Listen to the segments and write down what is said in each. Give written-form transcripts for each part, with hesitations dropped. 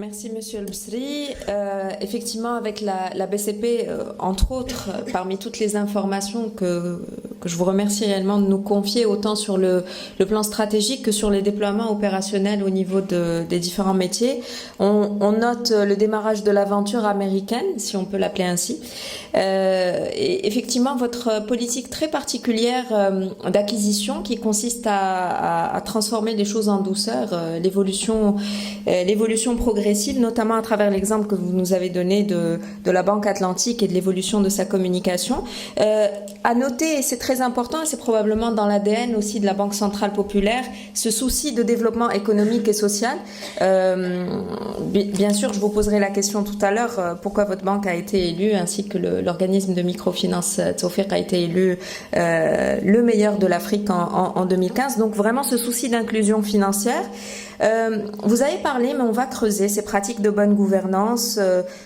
Merci Monsieur El-Bsri. Effectivement, avec la BCP, entre autres, parmi toutes les informations que je vous remercie réellement de nous confier, autant sur le plan stratégique que sur les déploiements opérationnels au niveau des différents métiers, on note le démarrage de l'aventure américaine, si on peut l'appeler ainsi. Et effectivement, votre politique très particulière d'acquisition qui consiste à transformer les choses en douceur, l'évolution progressive, notamment à travers l'exemple que vous nous avez donné de la Banque Atlantique et de l'évolution de sa communication. À noter, et c'est très important, et c'est probablement dans l'ADN aussi de la Banque Centrale Populaire, ce souci de développement économique et social. Bien sûr, je vous poserai la question tout à l'heure, pourquoi votre banque a été élue, ainsi que l'organisme de microfinance Tawfiq a été élu le meilleur de l'Afrique en 2015. Donc vraiment ce souci d'inclusion financière. Vous avez parlé, mais on va creuser ces pratiques de bonne gouvernance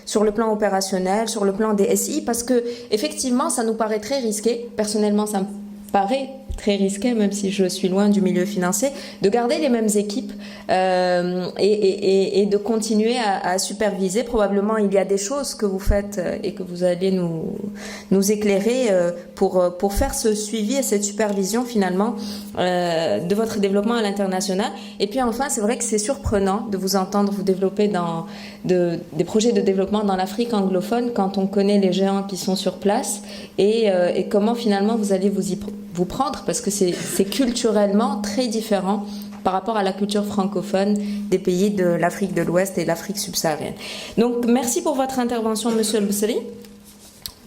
sur le plan opérationnel, sur le plan des SI, parce que effectivement, ça nous paraît très risqué. Personnellement, ça me paraît très risqué, même si je suis loin du milieu financier, de garder les mêmes équipes et de continuer à superviser. Probablement, il y a des choses que vous faites et que vous allez nous éclairer pour faire ce suivi et cette supervision finalement de votre développement à l'international. Et puis enfin, c'est vrai que c'est surprenant de vous entendre vous développer dans des projets de développement dans l'Afrique anglophone quand on connaît les géants qui sont sur place et comment finalement vous allez vous prendre, parce que c'est culturellement très différent par rapport à la culture francophone des pays de l'Afrique de l'Ouest et l'Afrique subsaharienne. Donc, merci pour votre intervention, Monsieur El-Bsri.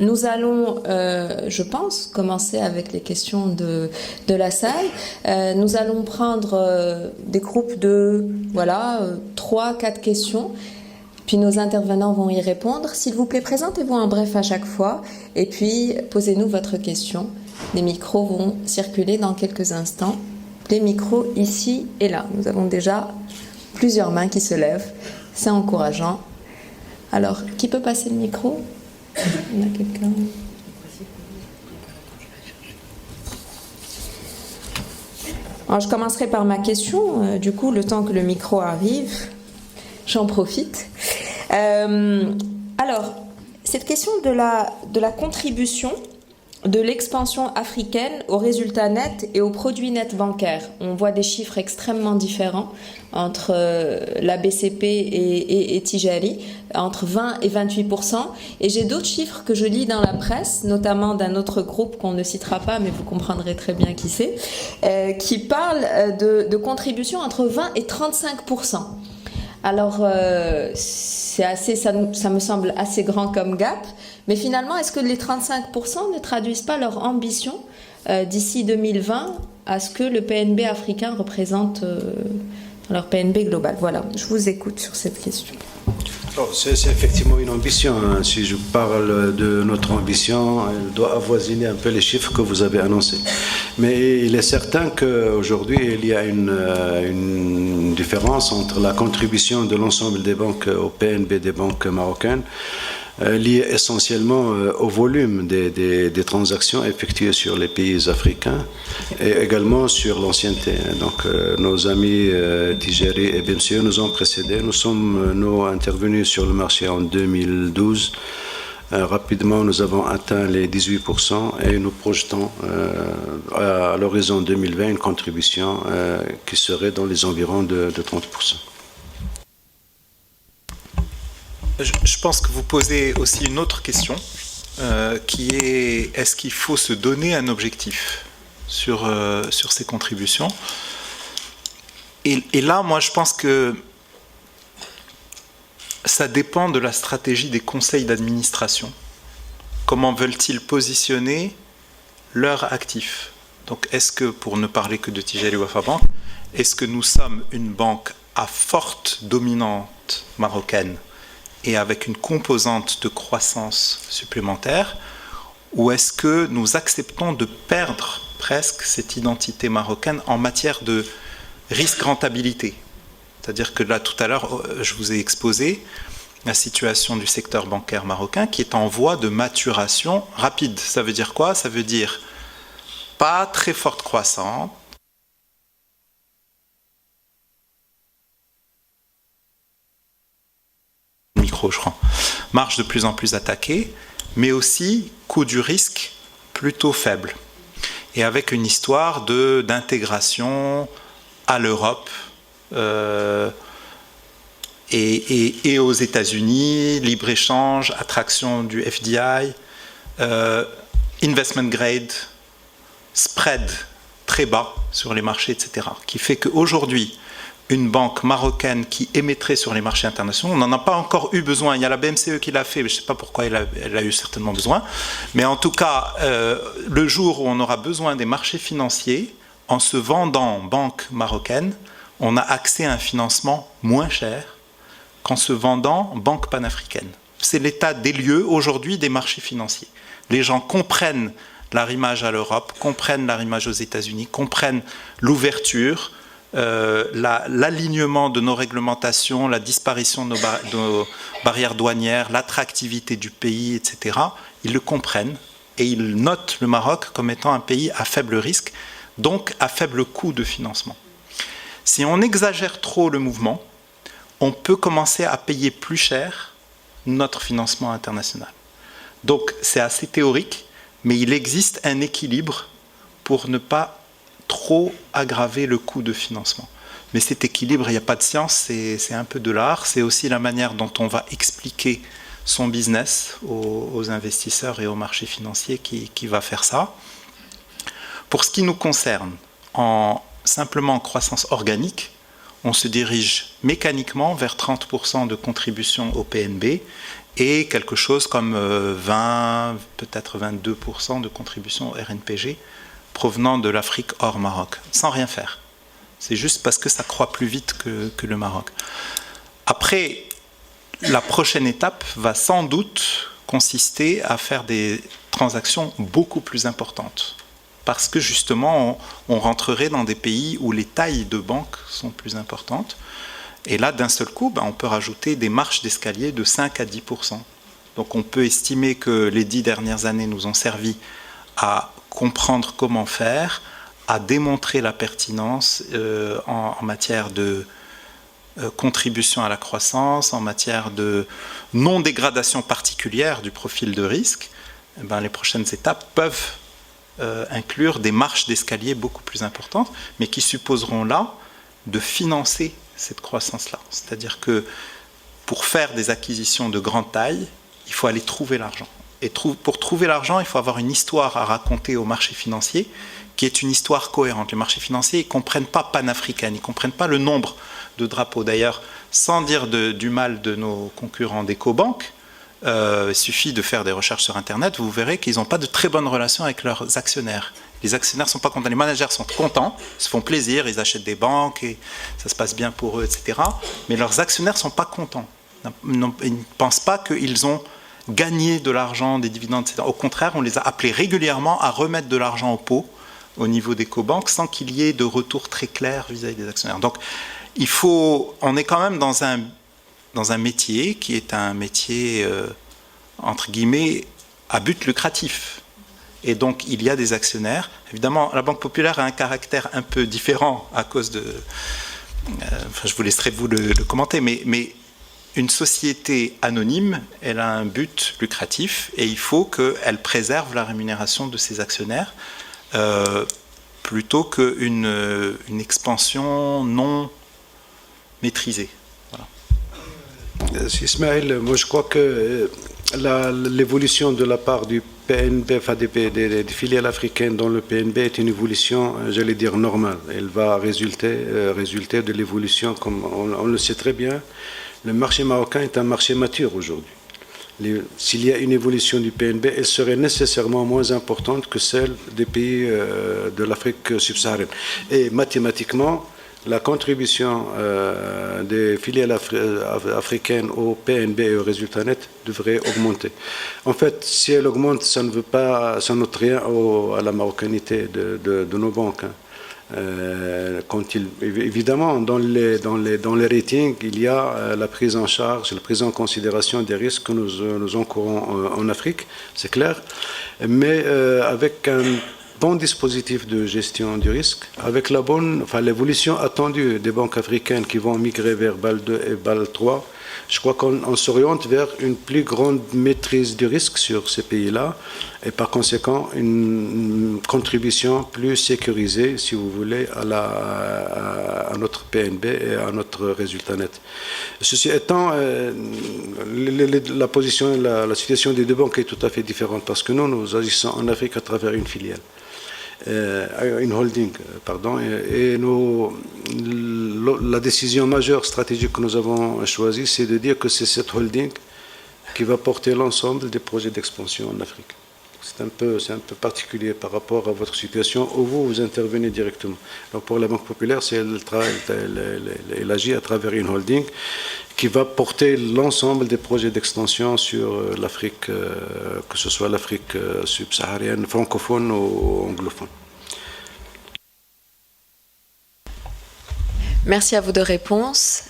Nous allons, je pense, commencer avec les questions de la salle. Nous allons prendre des groupes de, 3-4 questions. Puis nos intervenants vont y répondre. S'il vous plaît, présentez-vous en bref à chaque fois. Et puis, posez-nous votre question. Les micros vont circuler dans quelques instants. Les micros ici et là. Nous avons déjà plusieurs mains qui se lèvent. C'est encourageant. Alors, qui peut passer le micro? Il y en a quelqu'un? Alors, je commencerai par ma question. Du coup, le temps que le micro arrive, j'en profite. Alors, cette question de la contribution de l'expansion africaine aux résultats nets et aux produits nets bancaires. On voit des chiffres extrêmement différents entre la BCP et Tijari, entre 20 et 28%. Et j'ai d'autres chiffres que je lis dans la presse, notamment d'un autre groupe qu'on ne citera pas, mais vous comprendrez très bien qui c'est, qui parle de contributions entre 20 et 35%. Alors, ça me semble assez grand comme gap. Mais finalement, est-ce que les 35% ne traduisent pas leur ambition d'ici 2020 à ce que le PNB africain représente leur PNB global? Voilà, je vous écoute sur cette question. C'est effectivement une ambition. Si je parle de notre ambition, elle doit avoisiner un peu les chiffres que vous avez annoncés. Mais il est certain qu'aujourd'hui, il y a une différence entre la contribution de l'ensemble des banques au PNB des banques marocaines, liée essentiellement au volume des transactions effectuées sur les pays africains et également sur l'ancienneté. Donc nos amis Tijari et BMCE nous ont précédés. Nous sommes intervenus sur le marché en 2012. Rapidement, nous avons atteint les 18% et nous projetons à l'horizon 2020 une contribution qui serait dans les environs de 30%. Je pense que vous posez aussi une autre question, qui est: est-ce qu'il faut se donner un objectif sur ces contributions? Et là, moi, je pense que ça dépend de la stratégie des conseils d'administration. Comment veulent-ils positionner leurs actifs? Donc, est-ce que, pour ne parler que de Tijari Wafa Bank, est-ce que nous sommes une banque à forte dominante marocaine et avec une composante de croissance supplémentaire, ou est-ce que nous acceptons de perdre presque cette identité marocaine en matière de risque-rentabilité? C'est-à-dire que là, tout à l'heure, je vous ai exposé la situation du secteur bancaire marocain qui est en voie de maturation rapide. Ça veut dire quoi? Ça veut dire pas très forte croissance, micro, je crois. Marge de plus en plus attaquée, mais aussi coût du risque plutôt faible. Et avec une histoire d'intégration à l'Europe et aux États-Unis, libre-échange, attraction du FDI, investment grade, spread très bas sur les marchés, etc. Qui fait qu'aujourd'hui, une banque marocaine qui émettrait sur les marchés internationaux, on n'en a pas encore eu besoin. Il y a la BMCE qui l'a fait, mais je ne sais pas pourquoi elle a eu certainement besoin. Mais en tout cas, le jour où on aura besoin des marchés financiers, en se vendant banque marocaine, on a accès à un financement moins cher qu'en se vendant banque panafricaine. C'est l'état des lieux aujourd'hui des marchés financiers. Les gens comprennent l'arrimage à l'Europe, comprennent l'arrimage aux États-Unis, comprennent l'ouverture, l'alignement de nos réglementations, la disparition de nos barrières douanières, l'attractivité du pays, etc. Ils le comprennent et ils notent le Maroc comme étant un pays à faible risque, donc à faible coût de financement. Si on exagère trop le mouvement, on peut commencer à payer plus cher notre financement international. Donc c'est assez théorique, mais il existe un équilibre pour ne pas trop aggraver le coût de financement. Mais cet équilibre, il n'y a pas de science, c'est un peu de l'art, c'est aussi la manière dont on va expliquer son business aux investisseurs et aux marchés financiers qui va faire ça. Pour ce qui nous concerne, simplement en croissance organique, on se dirige mécaniquement vers 30% de contribution au PNB et quelque chose comme 20, peut-être 22% de contribution au RNPG provenant de l'Afrique hors Maroc, sans rien faire. C'est juste parce que ça croît plus vite que le Maroc. Après, la prochaine étape va sans doute consister à faire des transactions beaucoup plus importantes. Parce que justement, on rentrerait dans des pays où les tailles de banques sont plus importantes. Et là, d'un seul coup, on peut rajouter des marches d'escalier de 5 à 10%. Donc on peut estimer que les 10 dernières années nous ont servi à comprendre comment faire, à démontrer la pertinence en matière de contribution à la croissance, en matière de non-dégradation particulière du profil de risque. Les prochaines étapes peuvent inclure des marches d'escalier beaucoup plus importantes, mais qui supposeront là de financer cette croissance-là. C'est-à-dire que pour faire des acquisitions de grande taille, il faut aller trouver l'argent. Et pour trouver l'argent, il faut avoir une histoire à raconter aux marchés financiers qui est une histoire cohérente. Les marchés financiers, ils ne comprennent pas panafricaine, ils ne comprennent pas le nombre de drapeaux. D'ailleurs, sans dire du mal de nos concurrents d'Ecobank, il suffit de faire des recherches sur Internet, vous verrez qu'ils n'ont pas de très bonnes relations avec leurs actionnaires. Les actionnaires ne sont pas contents, les managers sont contents, ils se font plaisir, ils achètent des banques et ça se passe bien pour eux, etc. Mais leurs actionnaires ne sont pas contents. Ils ne pensent pas qu'ils ont gagné de l'argent, des dividendes, etc. Au contraire, on les a appelés régulièrement à remettre de l'argent au pot au niveau d'Ecobank sans qu'il y ait de retour très clair vis-à-vis des actionnaires. Donc, on est quand même dans un métier qui est un métier, entre guillemets, à but lucratif. Et donc, il y a des actionnaires. Évidemment, la Banque Populaire a un caractère un peu différent à cause de... je vous laisserai vous le commenter, mais une société anonyme, elle a un but lucratif et il faut qu'elle préserve la rémunération de ses actionnaires plutôt qu'une expansion non maîtrisée. Voilà. Ismaël, moi je crois que l'évolution de la part du PNB, enfin des filiales africaines dans le PNB est une évolution, j'allais dire, normale. Elle va résulter de l'évolution, comme on le sait très bien. Le marché marocain est un marché mature aujourd'hui. S'il y a une évolution du PNB, elle serait nécessairement moins importante que celle des pays de l'Afrique subsaharienne. Et mathématiquement, la contribution des filiales africaines au PNB et au résultat net devrait augmenter. En fait, si elle augmente, ça n'ôte rien à la marocanité de nos banques. Évidemment, dans les ratings, il y a la prise en charge, la prise en considération des risques que nous encourons en Afrique, c'est clair, mais avec un bon dispositif de gestion du risque, avec l'évolution attendue des banques africaines qui vont migrer vers BAL 2 et BAL 3, Je crois qu'on s'oriente vers une plus grande maîtrise du risque sur ces pays-là et par conséquent une contribution plus sécurisée, si vous voulez, à notre PNB et à notre résultat net. Ceci étant, la position, la situation des deux banques est tout à fait différente parce que nous agissons en Afrique à travers une filiale. Une holding, pardon, et la décision majeure stratégique que nous avons choisie, c'est de dire que c'est cette holding qui va porter l'ensemble des projets d'expansion en Afrique. C'est un peu particulier par rapport à votre situation où vous intervenez directement. Donc pour la Banque Populaire, elle agit à travers une holding qui va porter l'ensemble des projets d'extension sur l'Afrique, que ce soit l'Afrique subsaharienne, francophone ou anglophone. Merci à vous de réponses.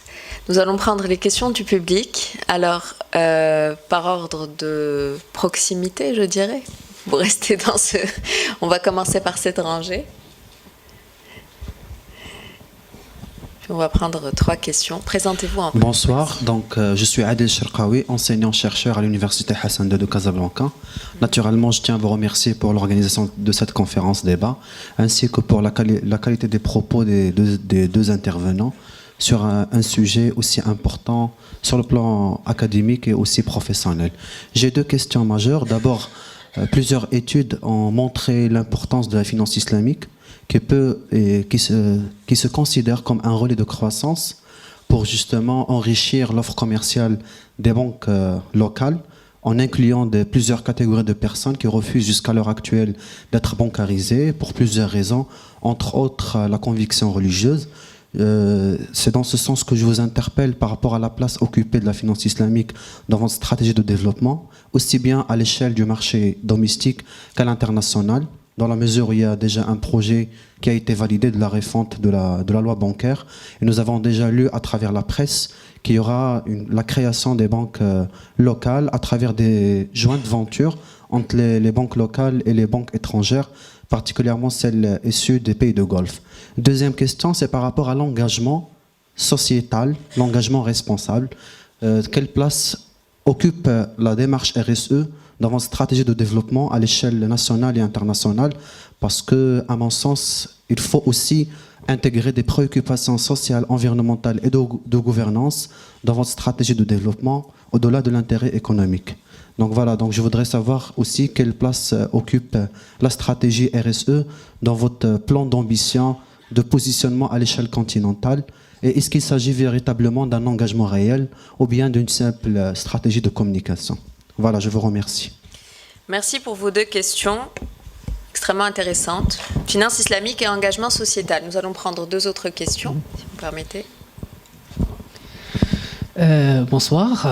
Nous allons prendre les questions du public. Alors, par ordre de proximité, je dirais. Vous restez dans ce... On va commencer par cette rangée. On va prendre 3 questions. Présentez-vous en Bonsoir, donc je suis Adel Cherkaoui, enseignant-chercheur à l'Université Hassan II de Casablanca. Naturellement, je tiens à vous remercier pour l'organisation de cette conférence débat, ainsi que pour la qualité des propos des deux intervenants sur un sujet aussi important sur le plan académique et aussi professionnel. J'ai 2 questions majeures. D'abord, plusieurs études ont montré l'importance de la finance islamique qui se considère comme un relais de croissance pour justement enrichir l'offre commerciale des banques locales en incluant plusieurs catégories de personnes qui refusent jusqu'à l'heure actuelle d'être bancarisées pour plusieurs raisons, entre autres la conviction religieuse. C'est dans ce sens que je vous interpelle par rapport à la place occupée de la finance islamique dans votre stratégie de développement, aussi bien à l'échelle du marché domestique qu'à l'international, dans la mesure où il y a déjà un projet qui a été validé de la refonte de la loi bancaire. Et nous avons déjà lu à travers la presse qu'il y aura la création des banques locales à travers des jointes ventures entre les banques locales et les banques étrangères, particulièrement celles issues des pays de Golfe. Deuxième question, c'est par rapport à l'engagement sociétal, l'engagement responsable. Quelle place occupe la démarche RSE dans votre stratégie de développement à l'échelle nationale et internationale? Parce que, à mon sens, il faut aussi intégrer des préoccupations sociales, environnementales et de gouvernance dans votre stratégie de développement au-delà de l'intérêt économique. Donc voilà, donc je voudrais savoir aussi quelle place occupe la stratégie RSE dans votre plan d'ambition de positionnement à l'échelle continentale, et est-ce qu'il s'agit véritablement d'un engagement réel ou bien d'une simple stratégie de communication? Voilà, je vous remercie. Merci pour vos 2 questions extrêmement intéressantes. Finance islamique et engagement sociétal. Nous allons prendre 2 autres questions, si vous permettez. Bonsoir.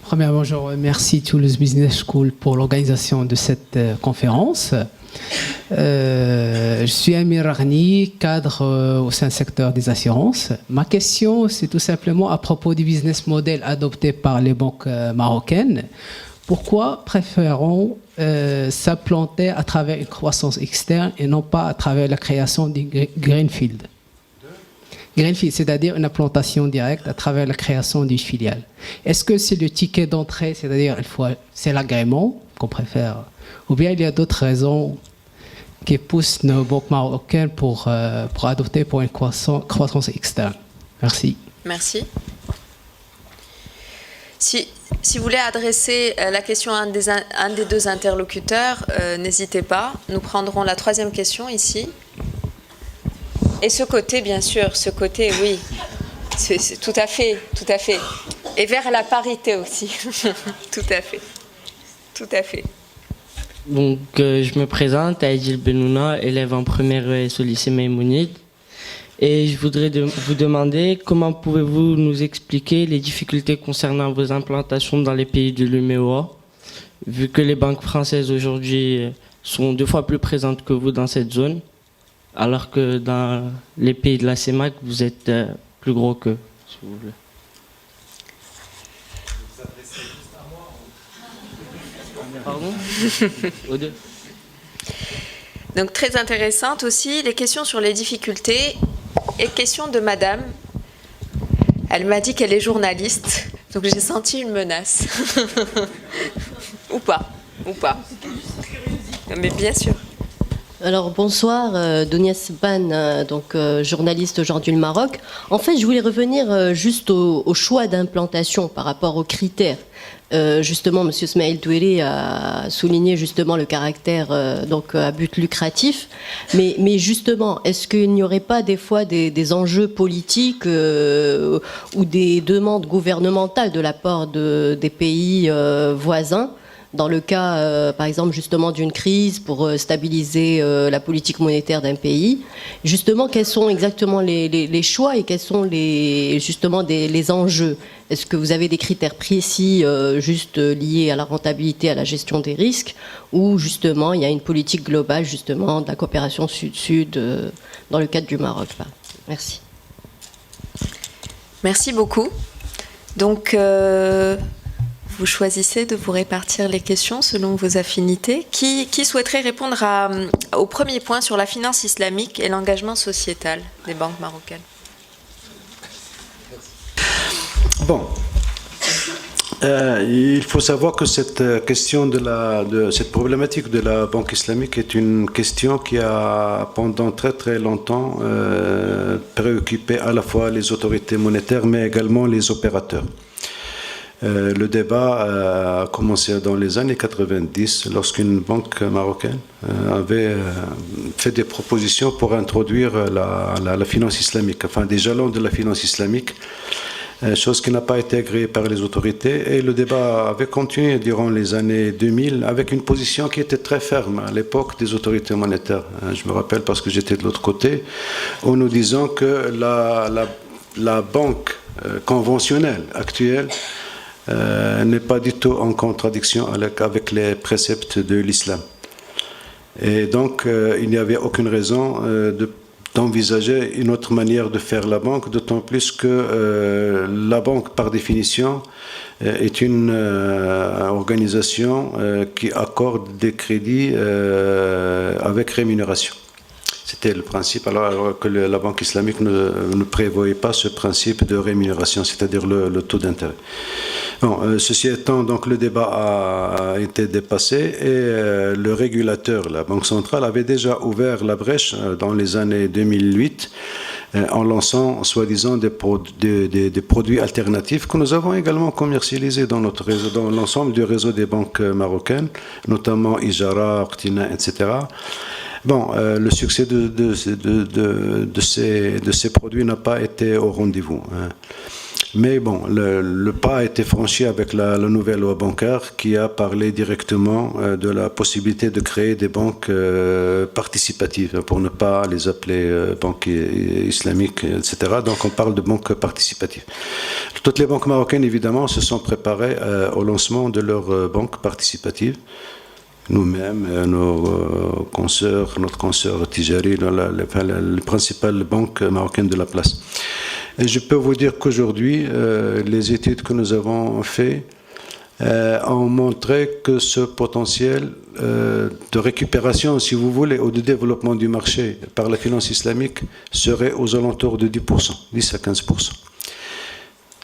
Premièrement, je remercie Toulouse Business School pour l'organisation de cette conférence. Je suis Amir Ragni, cadre au sein du secteur des assurances. Ma question, c'est tout simplement à propos du business model adopté par les banques marocaines. Pourquoi préférons s'implanter à travers une croissance externe et non pas à travers la création du Greenfield? Greenfield, c'est-à-dire une implantation directe à travers la création d'une filiale. Est-ce que c'est le ticket d'entrée, c'est-à-dire c'est l'agrément qu'on préfère, ou bien il y a d'autres raisons qui poussent nos banques marocaines pour adopter pour une croissance externe? Merci. Merci. Si vous voulez adresser la question à un des 2 interlocuteurs, n'hésitez pas. Nous prendrons la 3e question ici. Et ce côté, bien sûr, ce côté, oui. C'est tout à fait, tout à fait. Et vers la parité aussi. Tout à fait. Tout à fait. Donc, je me présente, Aïdil Benouna, élève en première ES au lycée Maïmonide. Et je voudrais vous demander comment pouvez-vous nous expliquer les difficultés concernant vos implantations dans les pays de l'UMOA, vu que les banques françaises aujourd'hui sont 2 fois plus présentes que vous dans cette zone, alors que dans les pays de la CEMAC, vous êtes plus gros qu'eux, si vous voulez. Pardon? Aux 2. Donc très intéressante aussi, les questions sur les difficultés et questions de madame. Elle m'a dit qu'elle est journaliste, Donc j'ai senti une menace. Ou pas. Mais bien sûr. Alors bonsoir, Donia Sban, donc journaliste aujourd'hui le Maroc. En fait, je voulais revenir juste au choix d'implantation par rapport aux critères. Justement, M. Smaïl Douélé a souligné justement le caractère donc à but lucratif. Mais justement, est-ce qu'il n'y aurait pas des fois des enjeux politiques ou des demandes gouvernementales de la part des pays voisins dans le cas, par exemple, justement d'une crise pour stabiliser la politique monétaire d'un pays? Justement, quels sont exactement les choix et quels sont justement les enjeux? Est-ce que vous avez des critères précis juste liés à la rentabilité, à la gestion des risques, ou justement il y a une politique globale justement de la coopération sud-sud dans le cadre du Maroc? Merci. Merci beaucoup. Donc, vous choisissez de vous répartir les questions selon vos affinités. Qui souhaiterait répondre au premier point sur la finance islamique et l'engagement sociétal des banques marocaines? Bon. Il faut savoir que cette question de cette problématique de la banque islamique est une question qui a pendant très très longtemps préoccupé à la fois les autorités monétaires mais également les opérateurs. Le débat a commencé dans les années 90 lorsqu'une banque marocaine avait fait des propositions pour introduire la finance islamique, enfin des jalons de la finance islamique, chose qui n'a pas été agréée par les autorités. Et le débat avait continué durant les années 2000 avec une position qui était très ferme à l'époque des autorités monétaires. Je me rappelle parce que j'étais de l'autre côté, en nous disant que la banque conventionnelle actuelle n'est pas du tout en contradiction avec les préceptes de l'islam. Et donc, il n'y avait aucune raison d'envisager une autre manière de faire la banque, d'autant plus que la banque, par définition, est une organisation qui accorde des crédits avec rémunération. C'était le principe, alors que la banque islamique ne prévoyait pas ce principe de rémunération, c'est-à-dire le taux d'intérêt. Bon, ceci étant, donc le débat a été dépassé et le régulateur, la Banque centrale, avait déjà ouvert la brèche dans les années 2008 en lançant, soi-disant, des produits alternatifs que nous avons également commercialisés dans notre réseau, dans l'ensemble du réseau des banques marocaines, notamment Ijara, Artina, etc. Bon, le succès de ces produits n'a pas été au rendez-vous. Mais bon, le pas a été franchi avec la nouvelle loi bancaire qui a parlé directement de la possibilité de créer des banques participatives, pour ne pas les appeler banques islamiques, etc. Donc on parle de banques participatives. Toutes les banques marocaines, évidemment, se sont préparées au lancement de leurs banques participatives. Nous-mêmes, notre consoeur Tijari, les principales banques marocaines de la place. Et je peux vous dire qu'aujourd'hui, les études que nous avons faites ont montré que ce potentiel de récupération, si vous voulez, ou de développement du marché par la finance islamique serait aux alentours de 10%, 10 à 15%.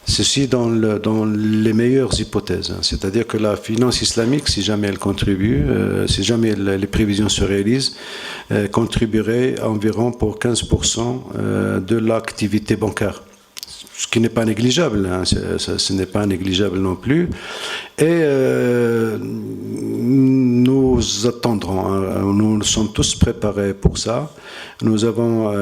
Ceci dans les meilleures hypothèses. C'est-à-dire que la finance islamique, si jamais elle contribue, si jamais les prévisions se réalisent, contribuerait environ pour 15% de l'activité bancaire. Ce qui n'est pas négligeable, hein, ce n'est pas négligeable non plus. Et nous attendrons, hein, nous sommes tous préparés pour ça. Nous avons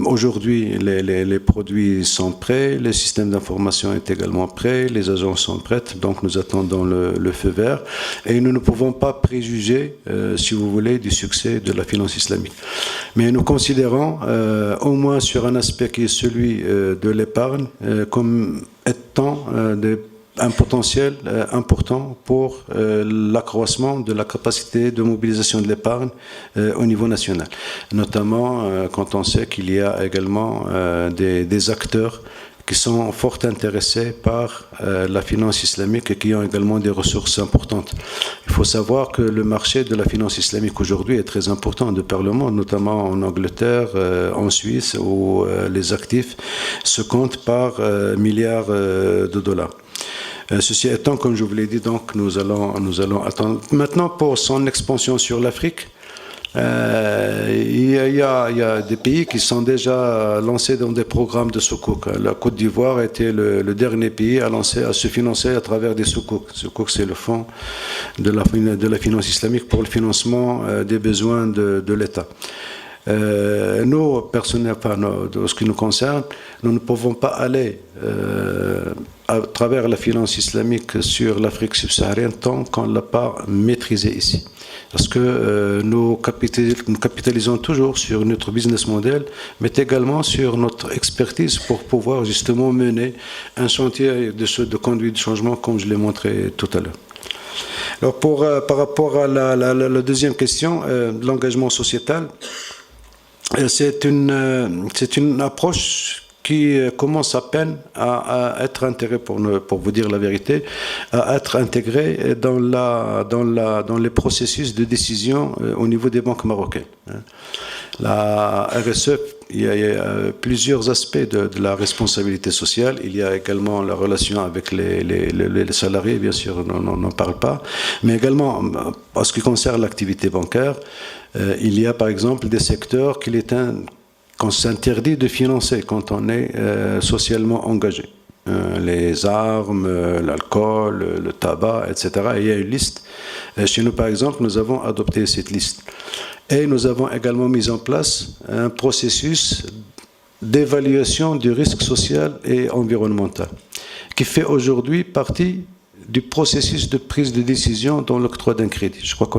aujourd'hui, les produits sont prêts, le système d'information est également prêt, les agences sont prêtes, donc nous attendons le feu vert. Et nous ne pouvons pas préjuger, si vous voulez, du succès de la finance islamique. Mais nous considérons, au moins sur un aspect qui est celui de l'épargne, comme étant un potentiel important pour l'accroissement de la capacité de mobilisation de l'épargne au niveau national. Notamment quand on sait qu'il y a également des acteurs qui sont fort intéressés par la finance islamique et qui ont également des ressources importantes. Il faut savoir que le marché de la finance islamique aujourd'hui est très important de par le monde, notamment en Angleterre, en Suisse, où les actifs se comptent par milliards de dollars. Ceci étant, comme je vous l'ai dit, donc nous allons attendre. Maintenant, pour son expansion sur l'Afrique, il y a des pays qui sont déjà lancés dans des programmes de sukuk. La Côte d'Ivoire était le dernier pays à se financer à travers des sukuk. Sukuk, c'est le fonds de la finance islamique pour le financement des besoins de l'État. Nous, personnellement, en ce qui nous concerne, nous ne pouvons pas aller à travers la finance islamique sur l'Afrique subsaharienne tant qu'on ne l'a pas maîtrisée ici. Parce que nous capitalisons toujours sur notre business model, mais également sur notre expertise pour pouvoir justement mener un chantier de conduite de changement, comme je l'ai montré tout à l'heure. Alors, par rapport à la deuxième question, l'engagement sociétal, c'est une approche qui commence à peine à être intégrée, pour vous dire la vérité, à être intégrée dans les processus de décision au niveau des banques marocaines. La RSE, il y a plusieurs aspects de la responsabilité sociale. Il y a également la relation avec les salariés, bien sûr, on n'en parle pas, mais également, en ce qui concerne l'activité bancaire, il y a par exemple des secteurs qu'on s'interdit de financer quand on est socialement engagé. Les armes, l'alcool, le tabac, etc. Et il y a une liste. Chez nous, par exemple, nous avons adopté cette liste. Et nous avons également mis en place un processus d'évaluation du risque social et environnemental, qui fait aujourd'hui partie du processus de prise de décision dans l'octroi d'un crédit. Je crois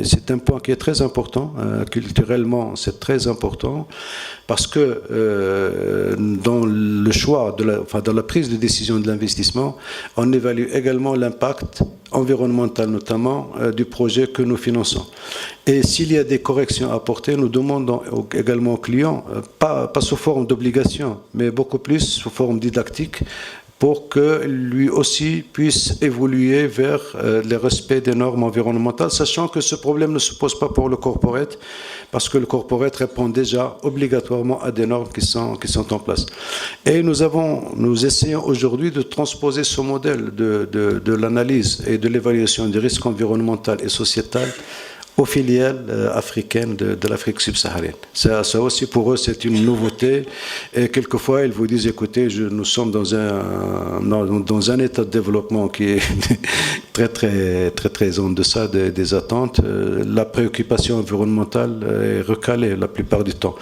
c'est un point qui est très important, culturellement c'est très important, parce que dans le choix, dans la prise de décision de l'investissement, on évalue également l'impact environnemental notamment du projet que nous finançons. Et s'il y a des corrections à apporter, nous demandons également aux clients, pas sous forme d'obligation, mais beaucoup plus sous forme didactique, pour que lui aussi puisse évoluer vers le respect des normes environnementales, sachant que ce problème ne se pose pas pour le corporate, parce que le corporate répond déjà obligatoirement à des normes qui sont en place. Et nous essayons aujourd'hui de transposer ce modèle de l'analyse et de l'évaluation des risques environnementaux et sociétals aux filiales africaines de l'Afrique subsaharienne. Ça aussi, pour eux, c'est une nouveauté. Et quelquefois, ils vous disent, écoutez, nous sommes dans un état de développement qui est très, très, très, très en deçà des attentes. La préoccupation environnementale est recalée la plupart du temps.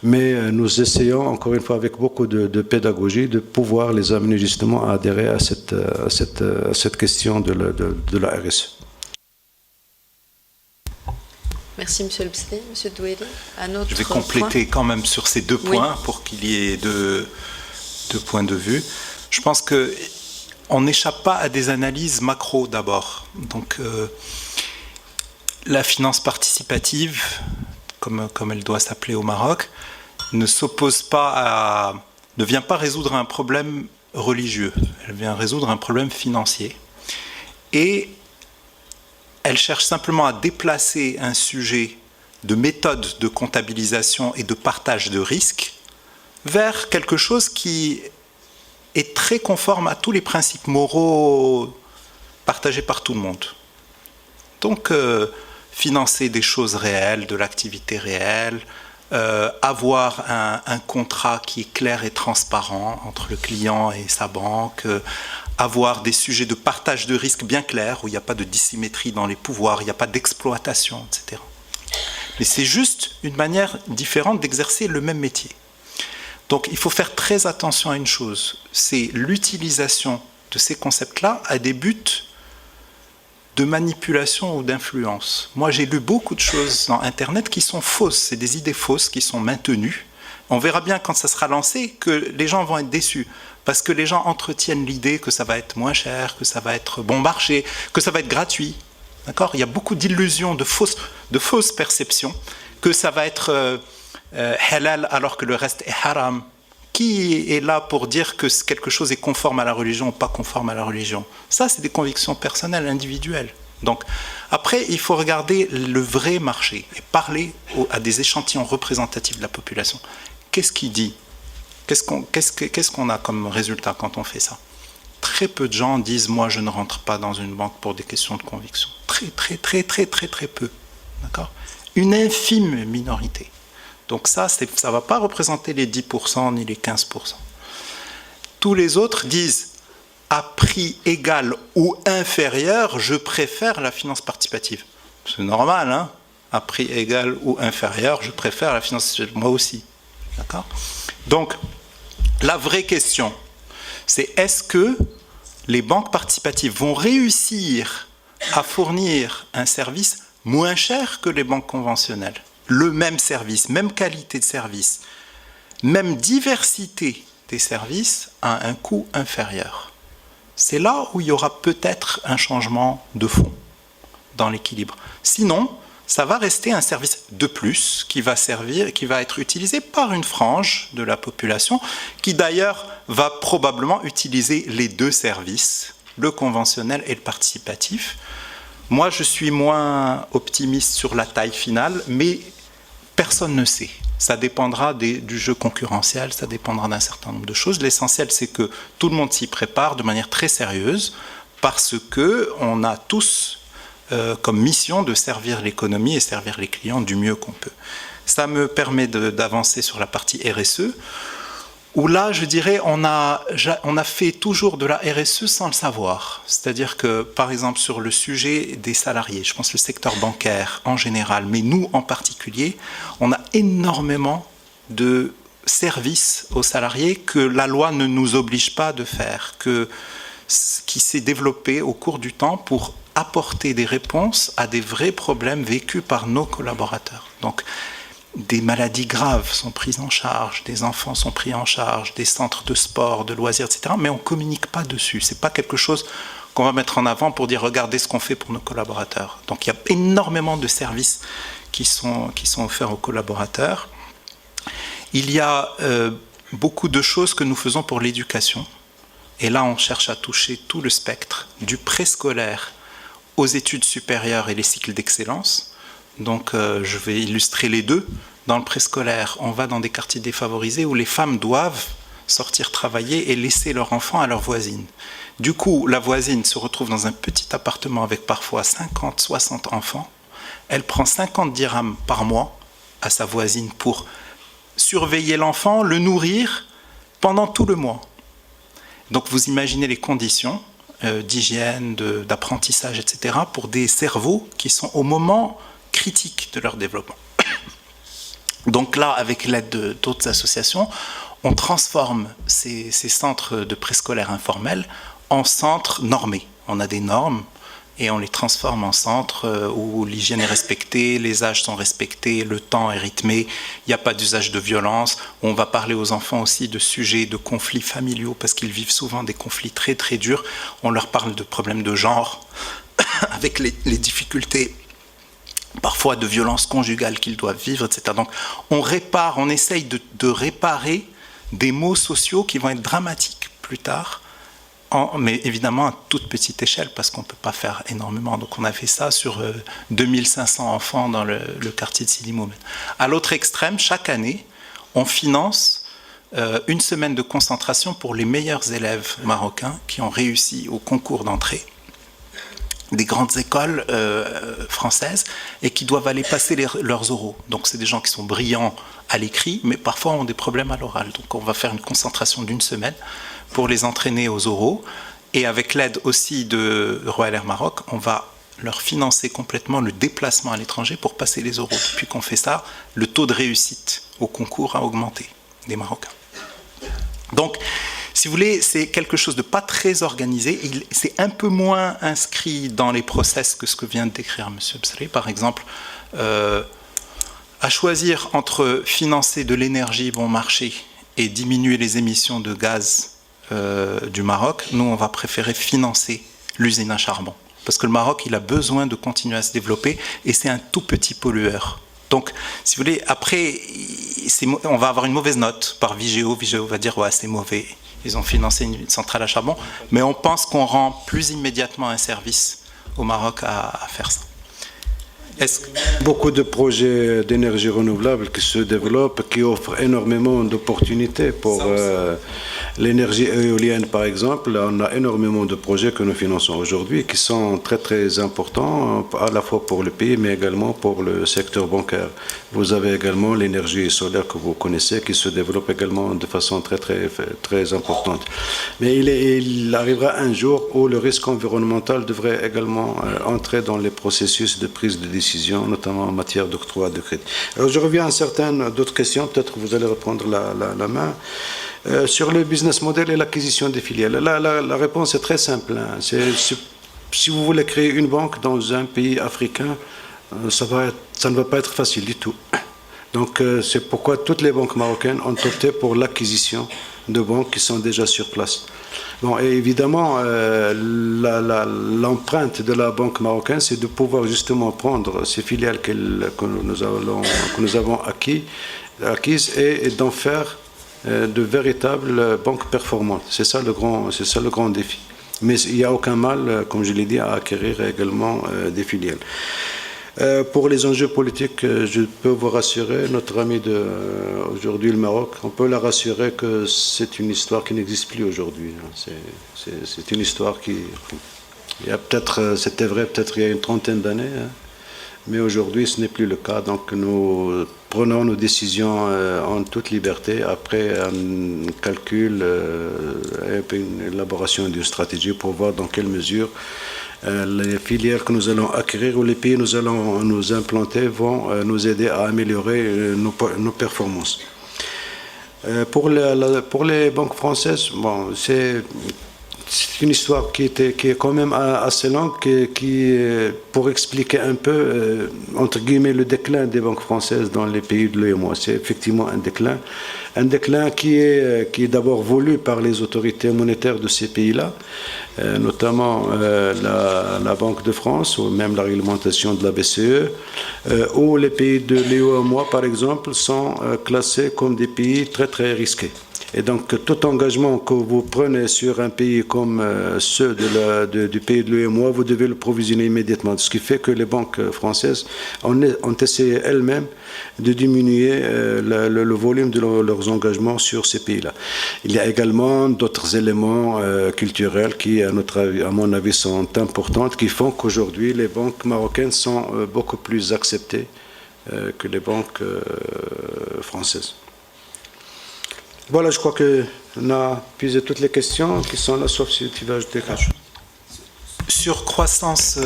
Mais nous essayons, encore une fois, avec beaucoup de pédagogie, de pouvoir les amener justement à adhérer à cette question de la RSE. Merci, Monsieur le Président. Monsieur Douéry, un autre Je vais compléter quand même sur ces deux points pour qu'il y ait deux points de vue. Je pense qu'on n'échappe pas à des analyses macro d'abord. Donc, la finance participative, comme elle doit s'appeler au Maroc, ne vient pas résoudre un problème religieux. Elle vient résoudre un problème financier. Et elle cherche simplement à déplacer un sujet de méthode de comptabilisation et de partage de risques vers quelque chose qui est très conforme à tous les principes moraux partagés par tout le monde. Donc, financer des choses réelles, de l'activité réelle, avoir un contrat qui est clair et transparent entre le client et sa banque, avoir des sujets de partage de risques bien clairs, où il n'y a pas de dissymétrie dans les pouvoirs, il n'y a pas d'exploitation, etc. Mais c'est juste une manière différente d'exercer le même métier. Donc il faut faire très attention à une chose, c'est l'utilisation de ces concepts-là à des buts de manipulation ou d'influence. Moi j'ai lu beaucoup de choses dans Internet qui sont fausses, c'est des idées fausses qui sont maintenues. On verra bien quand ça sera lancé que les gens vont être déçus. Parce que les gens entretiennent l'idée que ça va être moins cher, que ça va être bon marché, que ça va être gratuit. D'accord ? Il y a beaucoup d'illusions, de fausses perceptions, que ça va être halal alors que le reste est haram. Qui est là pour dire que quelque chose est conforme à la religion ou pas conforme à la religion ? Ça, c'est des convictions personnelles, individuelles. Donc, après, il faut regarder le vrai marché et parler à des échantillons représentatifs de la population. Qu'est-ce qu'il dit ? Qu'est-ce qu'on a comme résultat quand on fait ça ? très peu de gens disent « moi je ne rentre pas dans une banque pour des questions de conviction ». Très peu. D'accord ? Une infime minorité. Donc ça ne va pas représenter les 10% ni les 15%. Tous les autres disent à prix égal ou inférieur, je préfère la finance participative. C'est normal, hein ? À prix égal ou inférieur, je préfère la finance participative. Moi aussi. D'accord ? Donc, la vraie question, c'est est-ce que les banques participatives vont réussir à fournir un service moins cher que les banques conventionnelles ? Le même service, même qualité de service, même diversité des services à un coût inférieur. C'est là où il y aura peut-être un changement de fond dans l'équilibre. Sinon, ça va rester un service de plus qui va être utilisé par une frange de la population qui d'ailleurs va probablement utiliser les deux services, le conventionnel et le participatif. Moi, je suis moins optimiste sur la taille finale, mais personne ne sait. Ça dépendra du jeu concurrentiel, ça dépendra d'un certain nombre de choses. L'essentiel, c'est que tout le monde s'y prépare de manière très sérieuse parce qu'on a tous comme mission de servir l'économie et servir les clients du mieux qu'on peut. Ça me permet d'avancer sur la partie RSE, où là, je dirais, on a fait toujours de la RSE sans le savoir. C'est-à-dire que, par exemple, sur le sujet des salariés, je pense le secteur bancaire en général, mais nous en particulier, on a énormément de services aux salariés que la loi ne nous oblige pas de faire, qui s'est développé au cours du temps pour apporter des réponses à des vrais problèmes vécus par nos collaborateurs. Donc, des maladies graves sont prises en charge, des enfants sont pris en charge, des centres de sport, de loisirs, etc. Mais on ne communique pas dessus. Ce n'est pas quelque chose qu'on va mettre en avant pour dire « regardez ce qu'on fait pour nos collaborateurs ». Donc il y a énormément de services qui sont offerts aux collaborateurs. Il y a beaucoup de choses que nous faisons pour l'éducation. Et là, on cherche à toucher tout le spectre, du préscolaire aux études supérieures et les cycles d'excellence. Donc je vais illustrer les deux. Dans le préscolaire, on va dans des quartiers défavorisés où les femmes doivent sortir travailler et laisser leur enfant à leur voisine. Du coup, la voisine se retrouve dans un petit appartement avec parfois 50, 60 enfants. Elle prend 50 dirhams par mois à sa voisine pour surveiller l'enfant, le nourrir pendant tout le mois. Donc vous imaginez les conditions d'hygiène, d'apprentissage, etc. pour des cerveaux qui sont au moment critique de leur développement. Donc là, avec l'aide d'autres associations, on transforme ces centres de préscolaire informels en centres normés. On a des normes et on les transforme en centres où l'hygiène est respectée, les âges sont respectés, le temps est rythmé, il n'y a pas d'usage de violence. On va parler aux enfants aussi de sujets de conflits familiaux parce qu'ils vivent souvent des conflits très très durs. On leur parle de problèmes de genre avec les difficultés parfois de violences conjugales qu'ils doivent vivre, etc. Donc on essaye de réparer des maux sociaux qui vont être dramatiques plus tard, mais évidemment à toute petite échelle parce qu'on ne peut pas faire énormément. Donc on a fait ça sur 2500 enfants dans le quartier de Sidi Moumen. À l'autre extrême, chaque année, on finance une semaine de concentration pour les meilleurs élèves marocains qui ont réussi au concours d'entrée des grandes écoles françaises et qui doivent aller passer leurs oraux. Donc c'est des gens qui sont brillants à l'écrit, mais parfois ont des problèmes à l'oral. Donc on va faire une concentration d'une semaine pour les entraîner aux oraux. Et avec l'aide aussi de Royal Air Maroc, on va leur financer complètement le déplacement à l'étranger pour passer les oraux. Depuis qu'on fait ça, le taux de réussite au concours a augmenté des Marocains. Donc, si vous voulez, c'est quelque chose de pas très organisé. C'est un peu moins inscrit dans les process que ce que vient de décrire M. Bsri. Par exemple, à choisir entre financer de l'énergie bon marché et diminuer les émissions de gaz du Maroc, nous, on va préférer financer l'usine à charbon. Parce que le Maroc, il a besoin de continuer à se développer et c'est un tout petit pollueur. Donc, si vous voulez, après, on va avoir une mauvaise note par Vigéo. Vigéo va dire, ouais, c'est mauvais. Ils ont financé une centrale à charbon, mais on pense qu'on rend plus immédiatement un service au Maroc à faire ça. Beaucoup de projets d'énergie renouvelable qui se développent, qui offrent énormément d'opportunités pour l'énergie éolienne, par exemple. On a énormément de projets que nous finançons aujourd'hui qui sont très très importants, à la fois pour le pays, mais également pour le secteur bancaire. Vous avez également l'énergie solaire que vous connaissez, qui se développe également de façon très très très importante. Mais il arrivera un jour où le risque environnemental devrait également entrer dans les processus de prise de décision, notamment en matière d'octroi de crédit. Alors je reviens à certaines d'autres questions, peut-être que vous allez reprendre la main. Sur le business model et l'acquisition des filiales. La réponse est très simple. Hein. Si vous voulez créer une banque dans un pays africain, ça ne va pas être facile du tout. Donc c'est pourquoi toutes les banques marocaines ont opté pour l'acquisition de banques qui sont déjà sur place. Bon, et évidemment, l'empreinte de la banque marocaine, c'est de pouvoir justement prendre ces filiales que nous avons acquises et d'en faire de véritables banques performantes. C'est ça le grand défi. Mais il n'y a aucun mal, comme je l'ai dit, à acquérir également des filiales. Pour les enjeux politiques, je peux vous rassurer, notre ami aujourd'hui, le Maroc, on peut la rassurer que c'est une histoire qui n'existe plus aujourd'hui. C'est une histoire qui... C'était vrai peut-être il y a une trentaine d'années, hein, mais aujourd'hui ce n'est plus le cas. Donc nous prenons nos décisions en toute liberté, après un calcul et une élaboration d'une stratégie pour voir dans quelle mesure les filières que nous allons acquérir ou les pays que nous allons nous implanter vont nous aider à améliorer nos performances. Pour les banques françaises, bon, c'est une histoire qui est quand même assez longue, pour expliquer un peu, entre guillemets, le déclin des banques françaises dans les pays de l'UEMOA. C'est effectivement un déclin qui est d'abord voulu par les autorités monétaires de ces pays-là, notamment la Banque de France ou même la réglementation de la BCE, où les pays de l'UEMOA, par exemple, sont classés comme des pays très très risqués. Et donc, tout engagement que vous prenez sur un pays comme ceux du pays de l'UEMOA, vous devez le provisionner immédiatement. Ce qui fait que les banques françaises ont essayé elles-mêmes de diminuer le volume de leurs engagements sur ces pays-là. Il y a également d'autres éléments culturels qui, à mon avis, sont importants, qui font qu'aujourd'hui, les banques marocaines sont beaucoup plus acceptées que les banques françaises. Voilà, je crois qu'on a puisé toutes les questions qui sont là, sauf si tu veux ajouter quelque chose. Sur croissance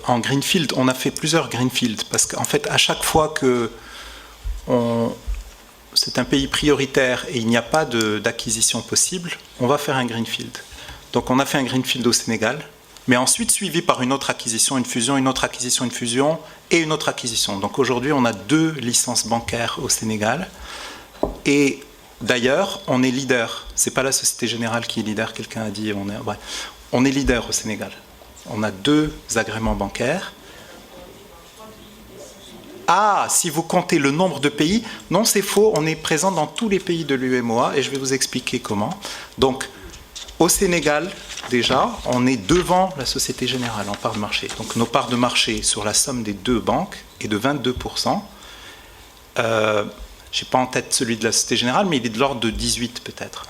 en greenfield, on a fait plusieurs greenfield, parce qu'en fait, à chaque fois que c'est un pays prioritaire et il n'y a pas d'acquisition possible, on va faire un greenfield. Donc on a fait un greenfield au Sénégal, mais ensuite suivi par une autre acquisition, une fusion, une autre acquisition, une fusion et une autre acquisition. Donc aujourd'hui, on a 2 licences bancaires au Sénégal. Et d'ailleurs, on est leader. Ce n'est pas la Société Générale qui est leader, quelqu'un a dit. On est leader au Sénégal. On a 2 agréments bancaires. Ah, si vous comptez le nombre de pays, non, c'est faux. On est présent dans tous les pays de l'UEMOA et je vais vous expliquer comment. Donc, au Sénégal, déjà, on est devant la Société Générale en part de marché. Donc, nos parts de marché sur la somme des 2 banques est de 22%. Je n'ai pas en tête celui de la Société Générale, mais il est de l'ordre de 18 peut-être.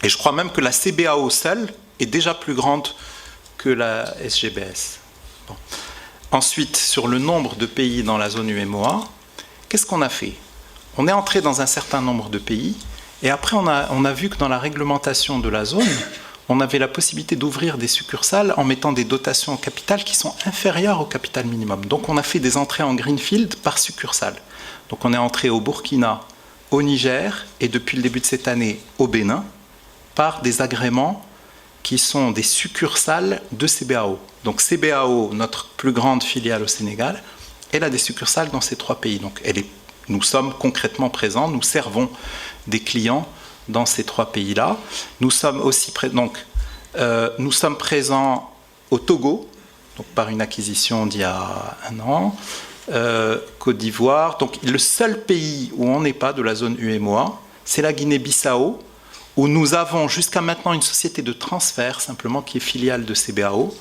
Et je crois même que la CBAO seule est déjà plus grande que la SGBS. Bon. Ensuite, sur le nombre de pays dans la zone UEMOA, qu'est-ce qu'on a fait? On est entré dans un certain nombre de pays, et après on a vu que dans la réglementation de la zone, on avait la possibilité d'ouvrir des succursales en mettant des dotations au capital qui sont inférieures au capital minimum. Donc on a fait des entrées en greenfield par succursale. Donc on est entré au Burkina, au Niger et depuis le début de cette année au Bénin par des agréments qui sont des succursales de CBAO. Donc CBAO, notre plus grande filiale au Sénégal, elle a des succursales dans ces 3 pays. Donc nous sommes concrètement présents, nous servons des clients dans ces 3 pays-là. Nous sommes aussi nous sommes présents au Togo, donc par une acquisition d'il y a 1 an. Côte d'Ivoire. Donc le seul pays où on n'est pas de la zone UEMOA, c'est la Guinée-Bissau, où nous avons jusqu'à maintenant une société de transfert, simplement qui est filiale de CBAO,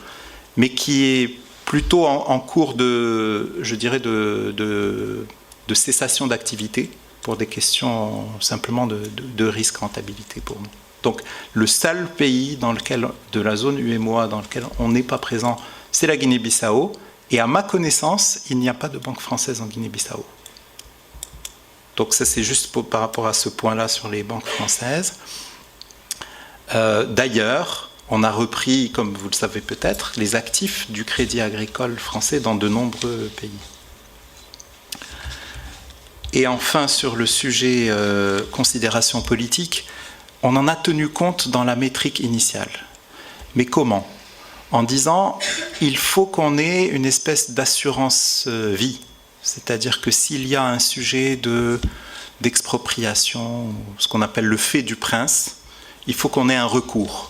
mais qui est plutôt en cours de, je dirais, de cessation d'activité pour des questions simplement de risque rentabilité pour nous. Donc le seul pays de la zone UEMOA dans lequel on n'est pas présent, c'est la Guinée-Bissau. Et à ma connaissance, il n'y a pas de banque française en Guinée-Bissau. Donc ça, c'est juste par rapport à ce point-là sur les banques françaises. D'ailleurs, on a repris, comme vous le savez peut-être, les actifs du Crédit Agricole français dans de nombreux pays. Et enfin, sur le sujet considération politique, on en a tenu compte dans la métrique initiale. Mais comment ? En disant, il faut qu'on ait une espèce d'assurance vie. C'est-à-dire que s'il y a un sujet d'expropriation, ce qu'on appelle le fait du prince, il faut qu'on ait un recours.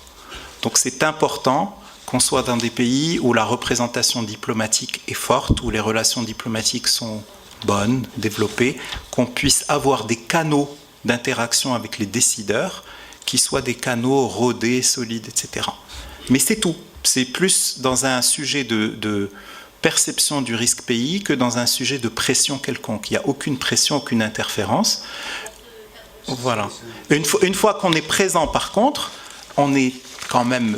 Donc c'est important qu'on soit dans des pays où la représentation diplomatique est forte, où les relations diplomatiques sont bonnes, développées, qu'on puisse avoir des canaux d'interaction avec les décideurs qui soient des canaux rodés, solides, etc. Mais c'est tout. C'est plus dans un sujet de perception du risque pays que dans un sujet de pression quelconque. Il n'y a aucune pression, aucune interférence. Voilà. Une fois qu'on est présent, par contre, on est quand même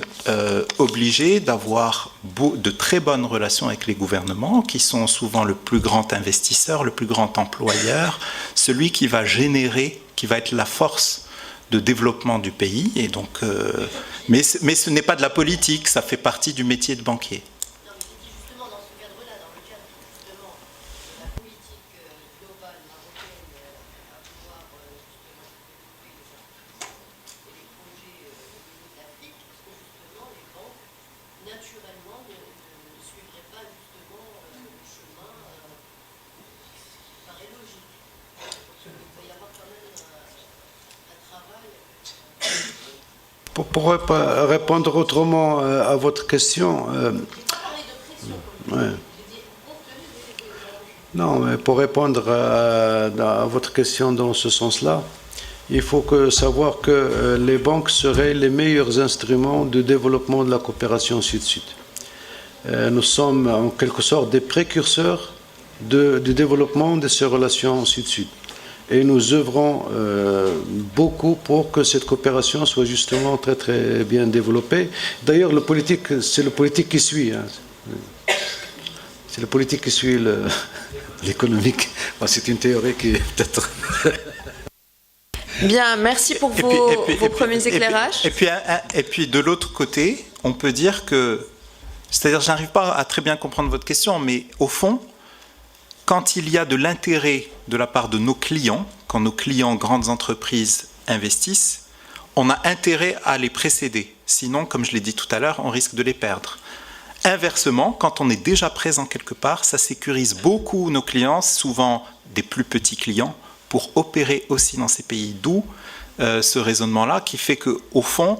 obligé d'avoir de très bonnes relations avec les gouvernements, qui sont souvent le plus grand investisseur, le plus grand employeur, celui qui va générer, qui va être la force de développement du pays. Et donc, mais ce n'est pas de la politique, ça fait partie du métier de banquier. Pour répondre autrement à votre question, ouais. Non, mais pour répondre à votre question dans ce sens-là, il faut savoir que les banques seraient les meilleurs instruments de développement de la coopération sud-sud. Nous sommes en quelque sorte des précurseurs du développement de ces relations sud-sud. Et nous œuvrons beaucoup pour que cette coopération soit justement très très bien développée. D'ailleurs, c'est le politique qui suit. Hein. C'est le politique qui suit l'économique. Bon, c'est une théorie qui est peut-être... Bien, merci pour vos premiers éclairages. Et puis de l'autre côté, on peut dire que... C'est-à-dire, je n'arrive pas à très bien comprendre votre question, mais au fond, quand il y a de l'intérêt de la part de nos clients, quand nos clients, grandes entreprises, investissent, on a intérêt à les précéder. Sinon, comme je l'ai dit tout à l'heure, on risque de les perdre. Inversement, quand on est déjà présent quelque part, ça sécurise beaucoup nos clients, souvent des plus petits clients, pour opérer aussi dans ces pays. D'où ce raisonnement-là qui fait qu'au fond,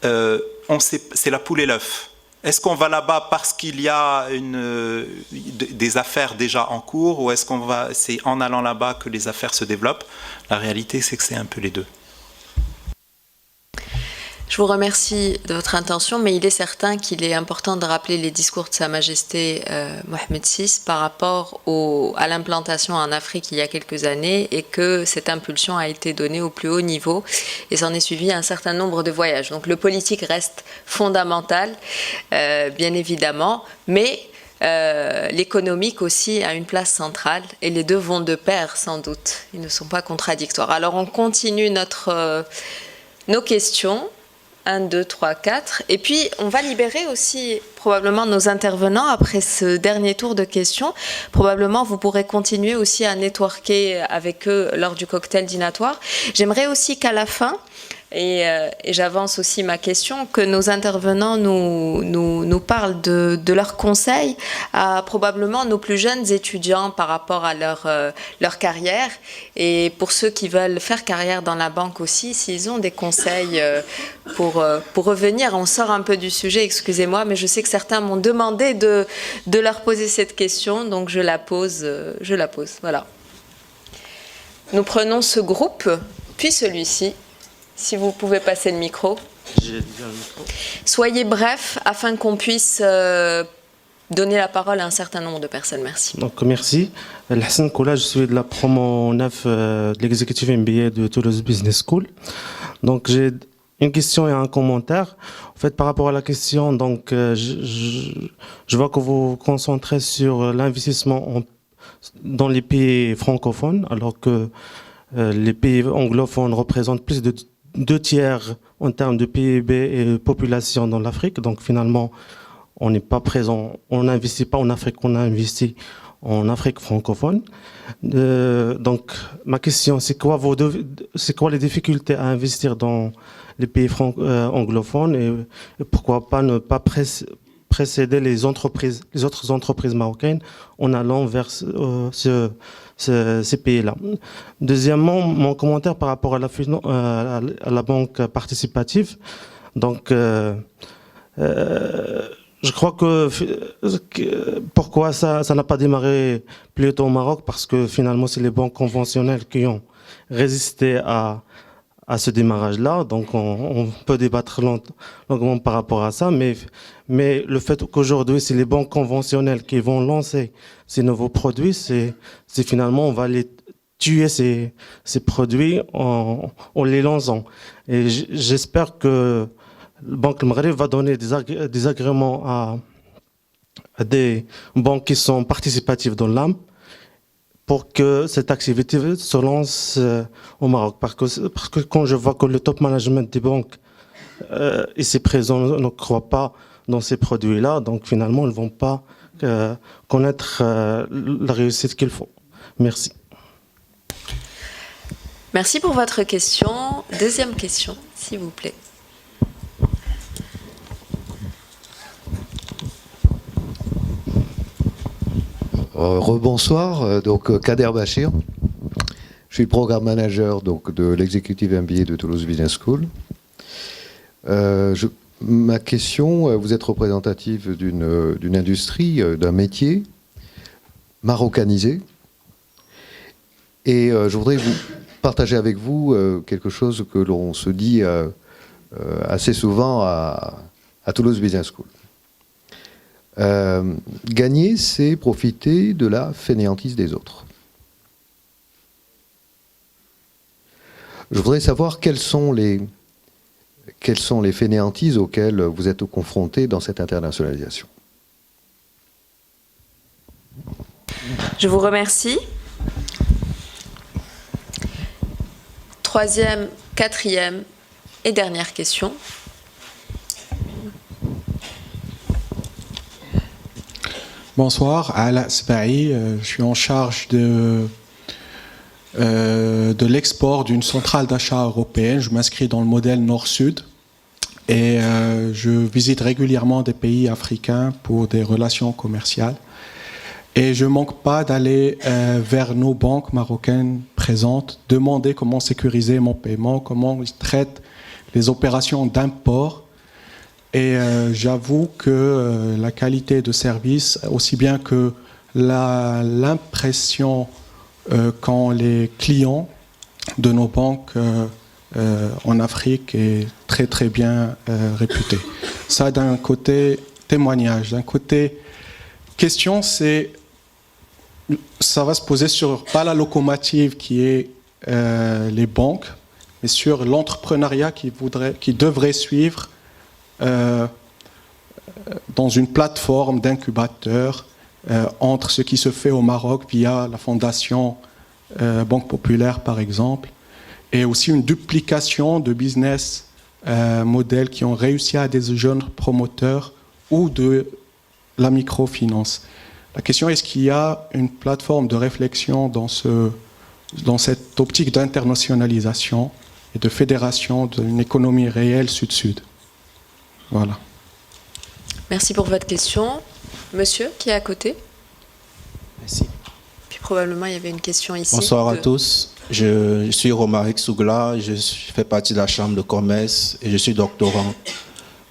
c'est la poule et l'œuf. Est-ce qu'on va là-bas parce qu'il y a des affaires déjà en cours, ou est-ce c'est en allant là-bas que les affaires se développent? La réalité, c'est que c'est un peu les deux. Je vous remercie de votre intention, mais il est certain qu'il est important de rappeler les discours de Sa Majesté Mohamed VI par rapport à l'implantation en Afrique il y a quelques années, et que cette impulsion a été donnée au plus haut niveau, et s'en est suivi un certain nombre de voyages. Donc le politique reste fondamental, bien évidemment, mais l'économique aussi a une place centrale, et les deux vont de pair sans doute, ils ne sont pas contradictoires. Alors on continue nos questions. 1, 2, 3, 4. Et puis, on va libérer aussi probablement nos intervenants après ce dernier tour de questions. Probablement, vous pourrez continuer aussi à networker avec eux lors du cocktail dînatoire. J'aimerais aussi qu'à la fin, et j'avance aussi ma question, que nos intervenants nous parlent de leurs conseils à probablement nos plus jeunes étudiants par rapport à leur carrière, et pour ceux qui veulent faire carrière dans la banque aussi, s'ils ont des conseils pour revenir. On sort un peu du sujet, excusez-moi, mais je sais que certains m'ont demandé de leur poser cette question, donc je la pose. Voilà. Nous prenons ce groupe, puis celui-ci. Si vous pouvez passer le micro. Soyez bref afin qu'on puisse donner la parole à un certain nombre de personnes. Merci. Donc, merci. Hassan Koula, je suis de la promo 9 de l'exécutif MBA de Toulouse Business School. Donc, j'ai une question et un commentaire. En fait, par rapport à la question, donc, je vois que vous vous concentrez sur l'investissement dans les pays francophones, alors que les pays anglophones représentent plus de 2 tiers en termes de PIB et population dans l'Afrique. Donc, finalement, on n'est pas présent, on n'investit pas en Afrique, on a investi en Afrique francophone. Donc, ma question, c'est quoi les difficultés à investir dans les pays anglophones et pourquoi pas ne pas précéder les autres entreprises marocaines en allant vers ces pays-là. Deuxièmement, mon commentaire par rapport à la banque participative. Donc, je crois que pourquoi ça n'a pas démarré plus tôt au Maroc, parce que finalement c'est les banques conventionnelles qui ont résisté à ce démarrage-là. Donc on peut débattre longuement par rapport à ça, mais le fait qu'aujourd'hui c'est les banques conventionnelles qui vont lancer ces nouveaux produits, c'est finalement on va les tuer ces produits en les lançant. Et j'espère que la Banque Maghreb va donner des agréments à des banques qui sont participatives dans l'AM pour que cette activité se lance au Maroc. Parce que quand je vois que le top management des banques ici présent ne croit pas dans ces produits-là, donc finalement, ils ne vont pas connaître la réussite qu'il faut. Merci. Merci pour votre question. Deuxième question, s'il vous plaît. Rebonsoir, donc Kader Bachir. Je suis le programme manager donc, de l'exécutif MBA de Toulouse Business School. Ma question, vous êtes représentative d'une industrie, d'un métier marocanisé. Et je voudrais vous partager avec vous quelque chose que l'on se dit assez souvent à Toulouse Business School. Gagner, c'est profiter de la fainéantise des autres. Je voudrais savoir quelles sont les fainéantises auxquelles vous êtes confrontés dans cette internationalisation. Je vous remercie. Troisième, quatrième et dernière question. Bonsoir, Ala Sbahi, je suis en charge de l'export d'une centrale d'achat européenne. Je m'inscris dans le modèle Nord-Sud et je visite régulièrement des pays africains pour des relations commerciales. Et je ne manque pas d'aller vers nos banques marocaines présentes, demander comment sécuriser mon paiement, comment ils traitent les opérations d'import. Et j'avoue que la qualité de service, aussi bien que l'impression qu'ont les clients de nos banques en Afrique est très très bien réputée. Ça d'un côté témoignage, d'un côté question, ça va se poser sur pas la locomotive qui est les banques, mais sur l'entrepreneuriat qui devrait suivre dans une plateforme d'incubateur entre ce qui se fait au Maroc via la fondation Banque Populaire par exemple, et aussi une duplication de business modèles qui ont réussi à des jeunes promoteurs ou de la microfinance. La question est-ce qu'il y a une plateforme de réflexion dans cette optique d'internationalisation et de fédération d'une économie réelle sud-sud. Voilà. Merci pour votre question. Monsieur qui est à côté. Merci. Puis probablement il y avait une question ici. Bonsoir à tous. Je suis Romaric Sougla, je fais partie de la Chambre de commerce et je suis doctorant.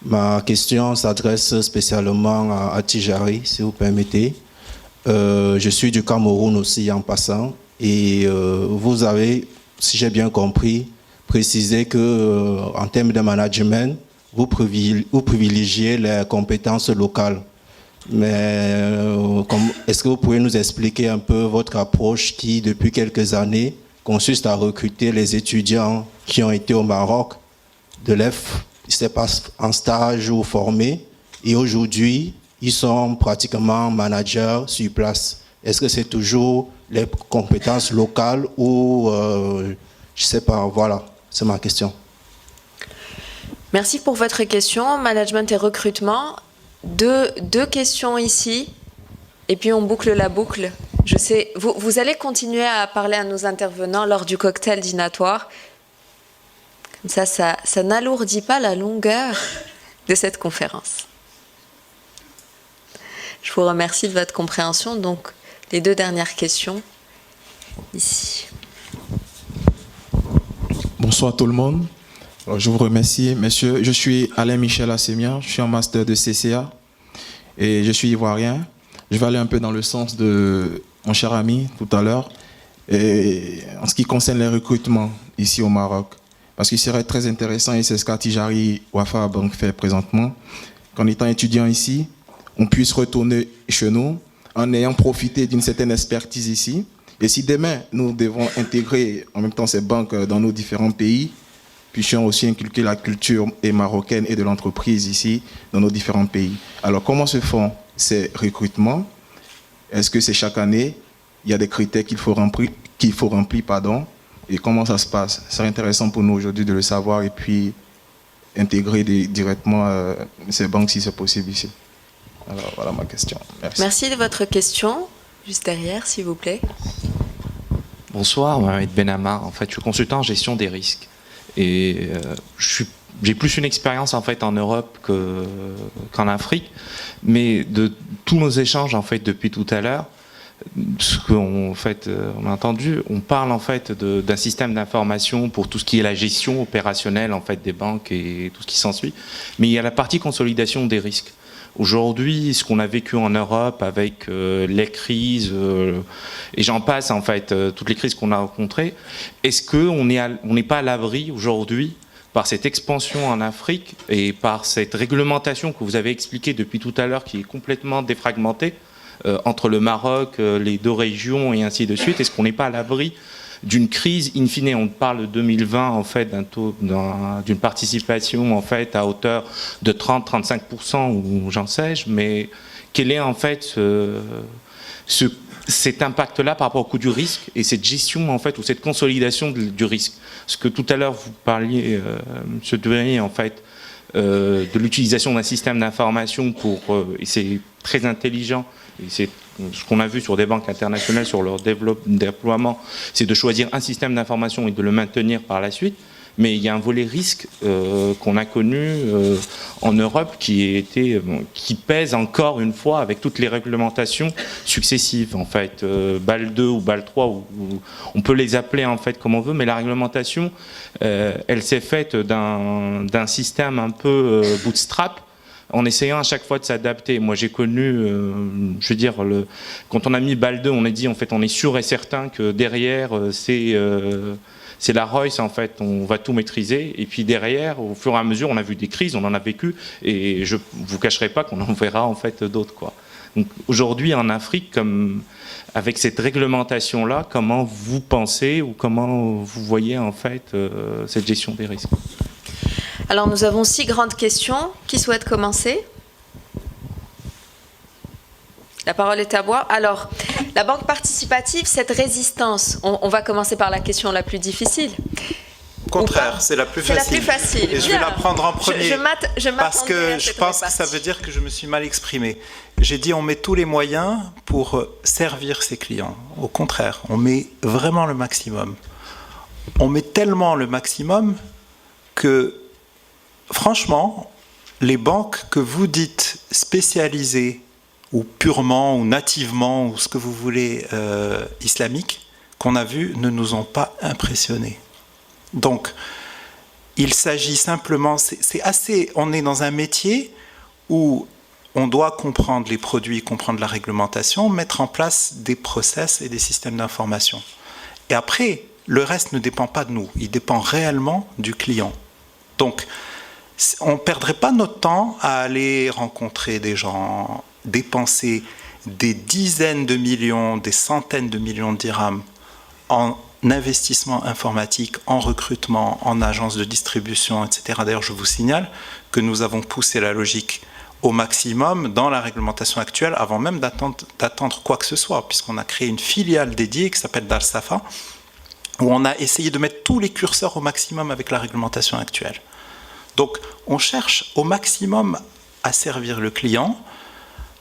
Ma question s'adresse spécialement à Tijari, si vous permettez. Je suis du Cameroun aussi en passant et vous avez, si j'ai bien compris, précisé que en termes de management, vous privilégiez les compétences locales. Mais est-ce que vous pouvez nous expliquer un peu votre approche qui, depuis quelques années, consiste à recruter les étudiants qui ont été au Maroc de l'EF, c'est pas en stage ou formés, et aujourd'hui, ils sont pratiquement managers sur place. Est-ce que c'est toujours les compétences locales ou, je sais pas, voilà, c'est ma question. Merci pour votre question. Management et recrutement. Deux questions ici, et puis on boucle la boucle. Je sais, vous allez continuer à parler à nos intervenants lors du cocktail dînatoire. Comme ça n'alourdit pas la longueur de cette conférence. Je vous remercie de votre compréhension. Donc, les 2 dernières questions, ici. Bonsoir tout le monde. Alors, je vous remercie, messieurs. Je suis Alain Michel Assémian, je suis en master de CCA et je suis ivoirien. Je vais aller un peu dans le sens de mon cher ami tout à l'heure, et en ce qui concerne les recrutements ici au Maroc. Parce qu'il serait très intéressant, et c'est ce qu'Attijari Wafa Bank fait présentement, qu'en étant étudiant ici, on puisse retourner chez nous en ayant profité d'une certaine expertise ici. Et si demain, nous devons intégrer en même temps ces banques dans nos différents pays, puissions aussi inculquer la culture marocaine et de l'entreprise ici dans nos différents pays. Alors, comment se font ces recrutements? Est-ce que c'est chaque année? Il y a des critères qu'il faut remplir, et comment ça se passe? C'est intéressant pour nous aujourd'hui de le savoir et puis intégrer directement ces banques si c'est possible ici. Alors, voilà ma question. Merci. Merci de votre question. Juste derrière, s'il vous plaît. Bonsoir, Mohamed Benamar. En fait, je suis consultant en gestion des risques. Et j'ai plus une expérience en fait en Europe qu'en Afrique, mais de tous nos échanges en fait depuis tout à l'heure, ce qu'on on a entendu, on parle en fait d'un système d'information pour tout ce qui est la gestion opérationnelle en fait des banques et tout ce qui s'ensuit, mais il y a la partie consolidation des risques. Aujourd'hui, ce qu'on a vécu en Europe avec les crises, et j'en passe en fait, toutes les crises qu'on a rencontrées, est-ce qu'on n'est pas à l'abri aujourd'hui, par cette expansion en Afrique et par cette réglementation que vous avez expliquée depuis tout à l'heure, qui est complètement défragmentée, entre le Maroc, les 2 régions et ainsi de suite, est-ce qu'on n'est pas à l'abri d'une crise in fine? On parle de 2020 en fait d'une participation en fait à hauteur de 30-35% ou j'en sais-je, mais quel est en fait cet impact-là par rapport au coût du risque et cette gestion en fait ou cette consolidation du risque? Parce que tout à l'heure vous parliez, Monsieur Duvernay, en fait de l'utilisation d'un système d'information et c'est très intelligent. Et c'est ce qu'on a vu sur des banques internationales, sur leur déploiement, c'est de choisir un système d'information et de le maintenir par la suite. Mais il y a un volet risque qu'on a connu en Europe qui pèse encore une fois avec toutes les réglementations successives. En fait, BAL 2 ou BAL 3, ou on peut les appeler en fait comme on veut, mais la réglementation, elle s'est faite d'un système un peu bootstrap, en essayant à chaque fois de s'adapter. Moi, j'ai connu, je veux dire, quand on a mis BAL 2, on a dit, en fait, on est sûr et certain que derrière, c'est la Royce, en fait, on va tout maîtriser. Et puis derrière, au fur et à mesure, on a vu des crises, on en a vécu, et je ne vous cacherai pas qu'on en verra, en fait, d'autres, quoi. Donc, aujourd'hui, en Afrique, avec cette réglementation-là, comment vous pensez ou comment vous voyez, en fait, cette gestion des risques? Alors, nous avons 6 grandes questions. Qui souhaite commencer? La parole est à moi. Alors, la banque participative, cette résistance, on va commencer par la question la plus difficile. Au contraire, c'est la plus facile. C'est la plus facile. Et je vais la prendre en premier. Parce que je pense que ça veut dire que je me suis mal exprimé. J'ai dit on met tous les moyens pour servir ses clients. Au contraire, on met vraiment le maximum. On met tellement le maximum que, franchement, les banques que vous dites spécialisées ou purement ou nativement ou ce que vous voulez islamiques qu'on a vu ne nous ont pas impressionnés. Donc, il s'agit simplement, on est dans un métier où on doit comprendre les produits, comprendre la réglementation, mettre en place des process et des systèmes d'information. Et après, le reste ne dépend pas de nous, il dépend réellement du client. Donc, on ne perdrait pas notre temps à aller rencontrer des gens dépenser des dizaines de millions, des centaines de millions de dirhams en investissement informatique, en recrutement, en agence de distribution, etc. D'ailleurs, je vous signale que nous avons poussé la logique au maximum dans la réglementation actuelle avant même d'attendre quoi que ce soit, puisqu'on a créé une filiale dédiée qui s'appelle Dar Safa, où on a essayé de mettre tous les curseurs au maximum avec la réglementation actuelle. Donc, on cherche au maximum à servir le client.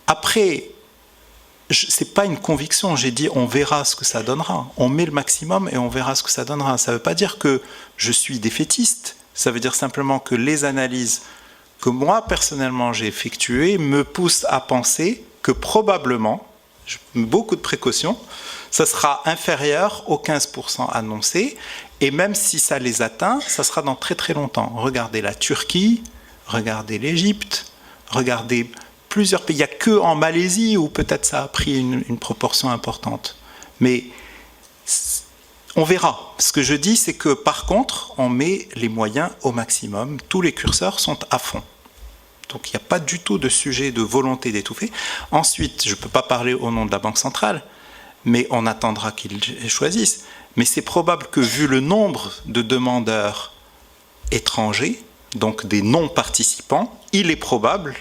Après, ce n'est pas une conviction, j'ai dit on verra ce que ça donnera. On met le maximum et on verra ce que ça donnera. Ça ne veut pas dire que je suis défaitiste, ça veut dire simplement que les analyses que moi personnellement j'ai effectuées me poussent à penser que probablement, beaucoup de précautions, ça sera inférieur aux 15% annoncés, et même si ça les atteint, ça sera dans très très longtemps. Regardez la Turquie, regardez l'Égypte, regardez plusieurs pays. Il n'y a que en Malaisie où peut-être ça a pris une proportion importante. Mais on verra. Ce que je dis, c'est que par contre, on met les moyens au maximum. Tous les curseurs sont à fond. Donc il n'y a pas du tout de sujet de volonté d'étouffer. Ensuite, je ne peux pas parler au nom de la Banque centrale, mais on attendra qu'ils choisissent. Mais c'est probable que vu le nombre de demandeurs étrangers, donc des non-participants, il est probable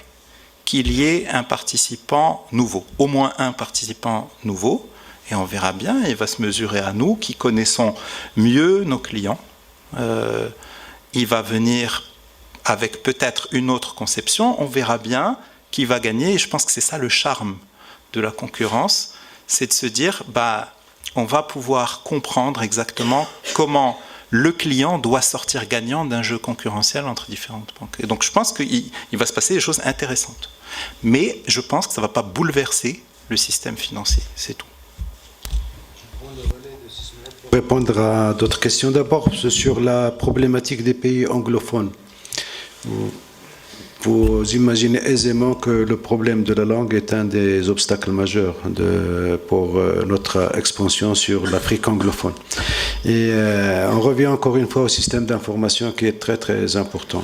qu'il y ait un participant nouveau, au moins un participant nouveau, et on verra bien, il va se mesurer à nous qui connaissons mieux nos clients. Il va venir avec peut-être une autre conception, on verra bien qui va gagner, et je pense que c'est ça le charme de la concurrence, c'est de se dire, on va pouvoir comprendre exactement comment le client doit sortir gagnant d'un jeu concurrentiel entre différentes banques. Et donc je pense qu'il va se passer des choses intéressantes. Mais je pense que ça ne va pas bouleverser le système financier, c'est tout. Pour répondre à d'autres questions, d'abord sur la problématique des pays anglophones. Vous imaginez aisément que le problème de la langue est un des obstacles majeurs pour notre expansion sur l'Afrique anglophone. Et on revient encore une fois au système d'information qui est très très important.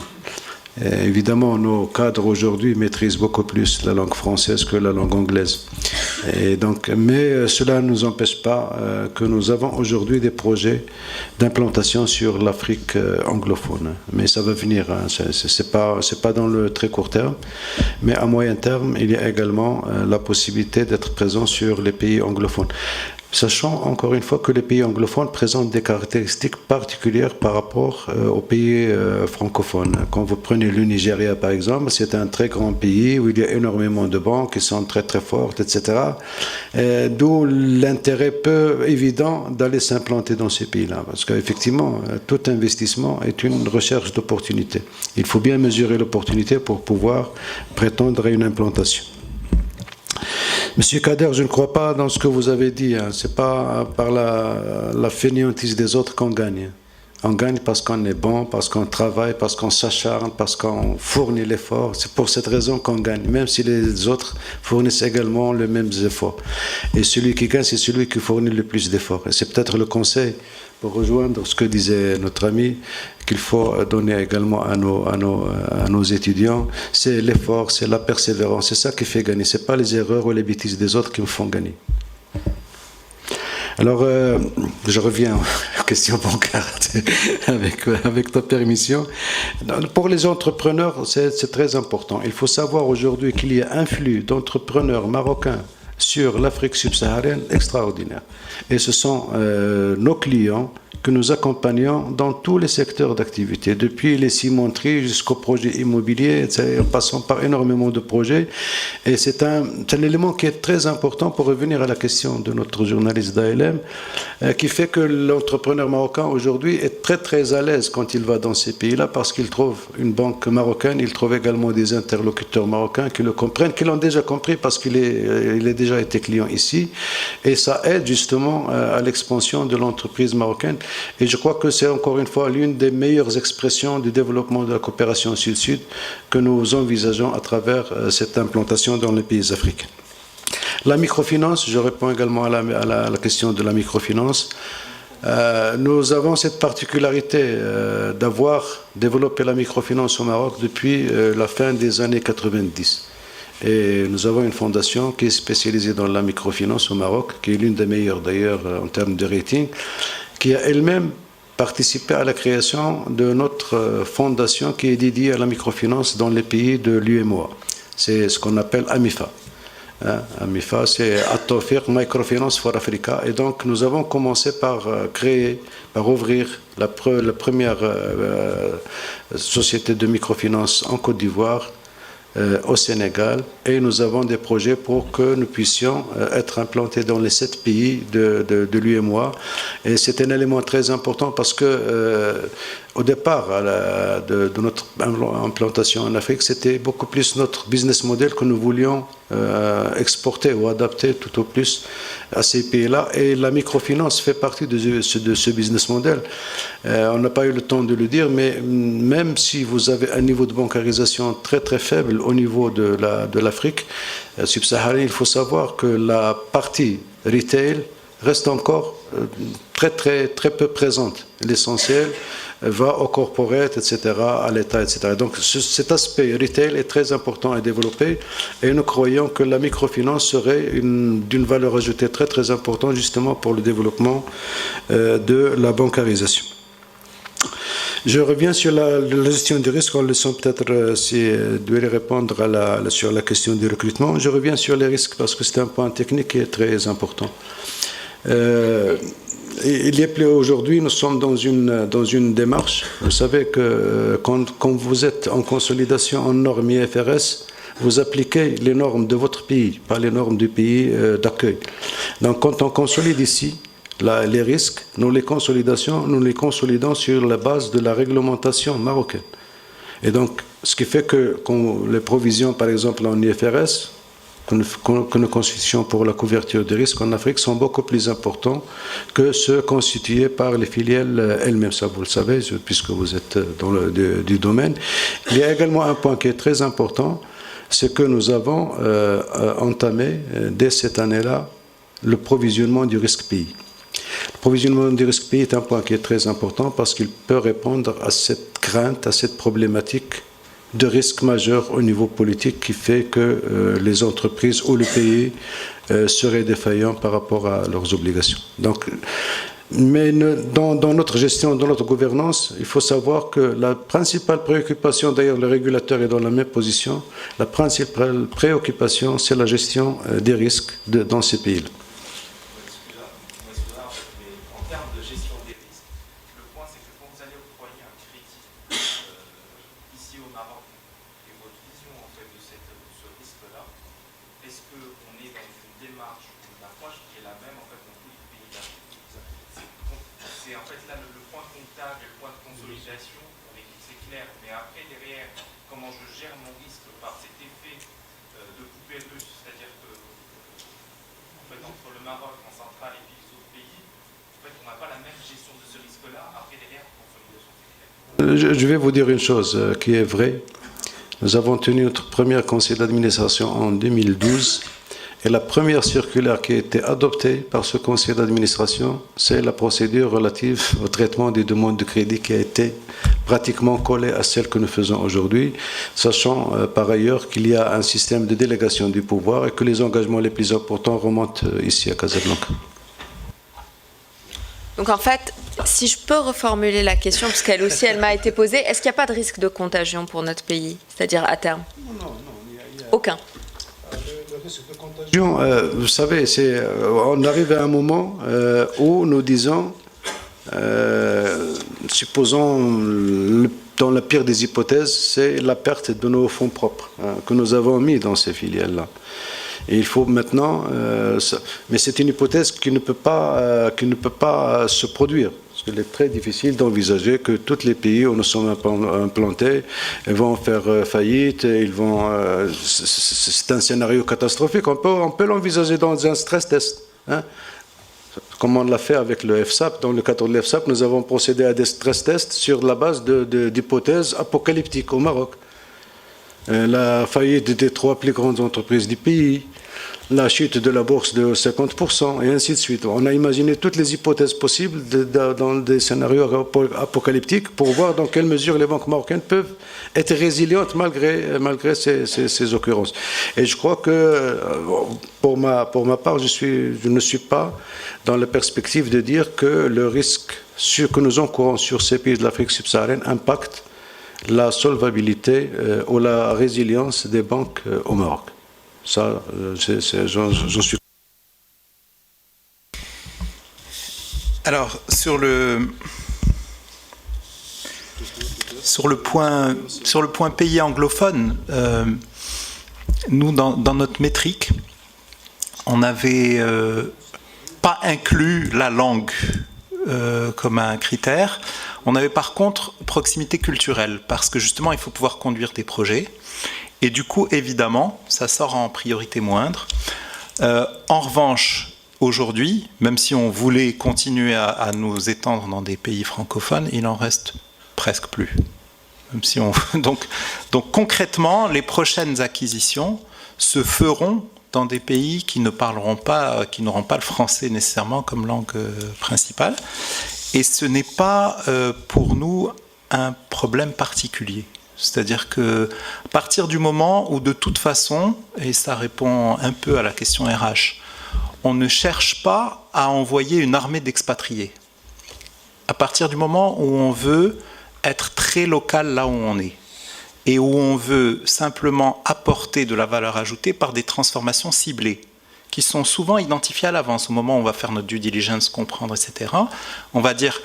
Et évidemment, nos cadres aujourd'hui maîtrisent beaucoup plus la langue française que la langue anglaise. Et donc, mais cela ne nous empêche pas que nous avons aujourd'hui des projets d'implantation sur l'Afrique anglophone. Mais ça va venir, hein. C'est pas dans le très court terme, mais à moyen terme, il y a également la possibilité d'être présent sur les pays anglophones. Sachant encore une fois que les pays anglophones présentent des caractéristiques particulières par rapport aux pays francophones. Quand vous prenez le Nigeria par exemple, c'est un très grand pays où il y a énormément de banques qui sont très très fortes, etc. D'où l'intérêt peu évident d'aller s'implanter dans ces pays-là. Parce qu'effectivement, tout investissement est une recherche d'opportunité. Il faut bien mesurer l'opportunité pour pouvoir prétendre à une implantation. Monsieur Kader, je ne crois pas dans ce que vous avez dit. Hein. Ce n'est pas par la fainéantise des autres qu'on gagne. On gagne parce qu'on est bon, parce qu'on travaille, parce qu'on s'acharne, parce qu'on fournit l'effort. C'est pour cette raison qu'on gagne, même si les autres fournissent également les mêmes efforts. Et celui qui gagne, c'est celui qui fournit le plus d'efforts. Et c'est peut-être le conseil, pour rejoindre ce que disait notre ami, qu'il faut donner également à nos étudiants, c'est l'effort, c'est la persévérance, c'est ça qui fait gagner. Ce n'est pas les erreurs ou les bêtises des autres qui me font gagner. Alors, je reviens aux questions bancaires avec ta permission. Pour les entrepreneurs, c'est très important. Il faut savoir aujourd'hui qu'il y a un flux d'entrepreneurs marocains sur l'Afrique subsaharienne extraordinaire. Et ce sont nos clients que nous accompagnons dans tous les secteurs d'activité, depuis les cimenteries jusqu'aux projets immobiliers, en passant par énormément de projets. Et c'est un élément qui est très important pour revenir à la question de notre journaliste d'ALM, qui fait que l'entrepreneur marocain aujourd'hui est très très à l'aise quand il va dans ces pays-là, parce qu'il trouve une banque marocaine, il trouve également des interlocuteurs marocains qui le comprennent, qui l'ont déjà compris parce qu'il a déjà été client ici, et ça aide justement à l'expansion de l'entreprise marocaine. Et je crois que c'est encore une fois l'une des meilleures expressions du développement de la coopération sud-sud que nous envisageons à travers cette implantation dans les pays africains. La microfinance, je réponds également à la question de la microfinance. Nous avons cette particularité d'avoir développé la microfinance au Maroc depuis la fin des années 90. Et nous avons une fondation qui est spécialisée dans la microfinance au Maroc, qui est l'une des meilleures d'ailleurs en termes de rating, qui a elle-même participé à la création de notre fondation qui est dédiée à la microfinance dans les pays de l'UEMOA. C'est ce qu'on appelle AMIFA. AMIFA, c'est At-Tawfiq Microfinance for Africa. Et donc, nous avons commencé par ouvrir la première société de microfinance en Côte d'Ivoire, au Sénégal, et nous avons des projets pour que nous puissions être implantés dans les 7 pays de l'UEMOA. Et c'est un élément très important parce que au départ de notre implantation en Afrique, c'était beaucoup plus notre business model que nous voulions exporter ou adapter tout au plus à ces pays-là. Et la microfinance fait partie de ce business model. On n'a pas eu le temps de le dire, mais même si vous avez un niveau de bancarisation très très faible au niveau de l'Afrique subsaharienne, il faut savoir que la partie retail reste encore très peu présente. L'essentiel va au corporate, etc., à l'État, etc. Donc cet aspect retail est très important à développer et nous croyons que la microfinance serait d'une valeur ajoutée très très importante justement pour le développement de la bancarisation. Je reviens sur la gestion du risque en laissant peut-être de répondre sur la question du recrutement. Je reviens sur les risques parce que c'est un point technique qui est très important. Aujourd'hui, nous sommes dans une démarche. Vous savez que quand vous êtes en consolidation en normes IFRS, vous appliquez les normes de votre pays, pas les normes du pays d'accueil. Donc quand on consolide ici, les risques, nous les consolidons sur la base de la réglementation marocaine. Et donc, ce qui fait que les provisions, par exemple en IFRS, que nous constituons pour la couverture des risques en Afrique sont beaucoup plus importants que ceux constitués par les filiales elles-mêmes. Ça, vous le savez, puisque vous êtes dans du domaine. Il y a également un point qui est très important, c'est que nous avons entamé dès cette année-là le provisionnement du risque pays. Le provisionnement du risque pays est un point qui est très important parce qu'il peut répondre à cette crainte, à cette problématique de risque majeur au niveau politique qui fait que les entreprises ou le pays seraient défaillants par rapport à leurs obligations. Donc, mais dans notre gestion, dans notre gouvernance, il faut savoir que la principale préoccupation, d'ailleurs le régulateur est dans la même position, la principale préoccupation c'est la gestion des risques dans ces pays-là. Je vais vous dire une chose qui est vraie. Nous avons tenu notre premier conseil d'administration en 2012 et la première circulaire qui a été adoptée par ce conseil d'administration, c'est la procédure relative au traitement des demandes de crédit qui a été pratiquement collée à celle que nous faisons aujourd'hui, sachant par ailleurs qu'il y a un système de délégation du pouvoir et que les engagements les plus importants remontent ici à Casablanca. Donc en fait, si je peux reformuler la question, parce qu'elle aussi, elle m'a été posée, est-ce qu'il n'y a pas de risque de contagion pour notre pays, c'est-à-dire à terme? Non. Aucun. Le risque de contagion, vous savez, on arrive à un moment où nous disons, supposons, dans la pire des hypothèses, c'est la perte de nos fonds propres que nous avons mis dans ces filiales-là. Et il faut maintenant, mais c'est une hypothèse qui ne peut pas se produire. Parce qu'il est très difficile d'envisager que tous les pays où nous sommes implantés vont faire faillite. C'est un scénario catastrophique. On peut l'envisager dans un stress test. Comme on l'a fait avec le FSAP. Dans le cadre de l'FSAP, nous avons procédé à des stress tests sur la base d'hypothèses apocalyptiques au Maroc. La faillite des 3 plus grandes entreprises du pays, la chute de la bourse de 50%, et ainsi de suite. On a imaginé toutes les hypothèses possibles dans des scénarios apocalyptiques pour voir dans quelle mesure les banques marocaines peuvent être résilientes malgré ces occurrences. Et je crois que, pour ma part, je ne suis pas dans la perspective de dire que le risque que nous encourons sur ces pays de l'Afrique subsaharienne impacte la solvabilité ou la résilience des banques au Maroc. Ça, j'en suis. Alors, sur le point pays anglophone, nous, dans notre métrique, on n'avait pas inclus la langue comme un critère. On avait par contre proximité culturelle, parce que justement, il faut pouvoir conduire des projets. Et du coup, évidemment, ça sort en priorité moindre. En revanche, aujourd'hui, même si on voulait continuer à nous étendre dans des pays francophones, il en reste presque plus. Même si donc concrètement, les prochaines acquisitions se feront dans des pays qui ne parleront pas, qui n'auront pas le français nécessairement comme langue principale. Et ce n'est pas pour nous un problème particulier. C'est-à-dire que à partir du moment où de toute façon, et ça répond un peu à la question RH, on ne cherche pas à envoyer une armée d'expatriés. À partir du moment où on veut être très local là où on est, et où on veut simplement apporter de la valeur ajoutée par des transformations ciblées, qui sont souvent identifiées à l'avance, au moment où on va faire notre due diligence, comprendre, etc. On va dire,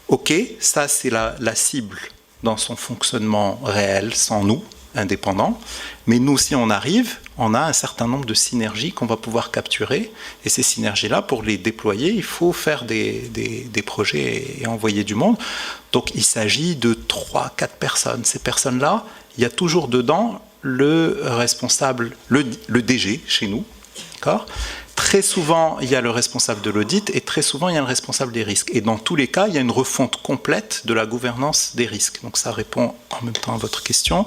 ok, ça c'est la cible dans son fonctionnement réel, sans nous, indépendants. Mais nous, si on arrive, on a un certain nombre de synergies qu'on va pouvoir capturer. Et ces synergies-là, pour les déployer, il faut faire des projets et envoyer du monde. Donc, il s'agit de 3-4 personnes. Ces personnes-là, il y a toujours dedans le responsable, le DG chez nous. D'accord ? Très souvent, il y a le responsable de l'audit et très souvent, il y a le responsable des risques. Et dans tous les cas, il y a une refonte complète de la gouvernance des risques. Donc ça répond en même temps à votre question,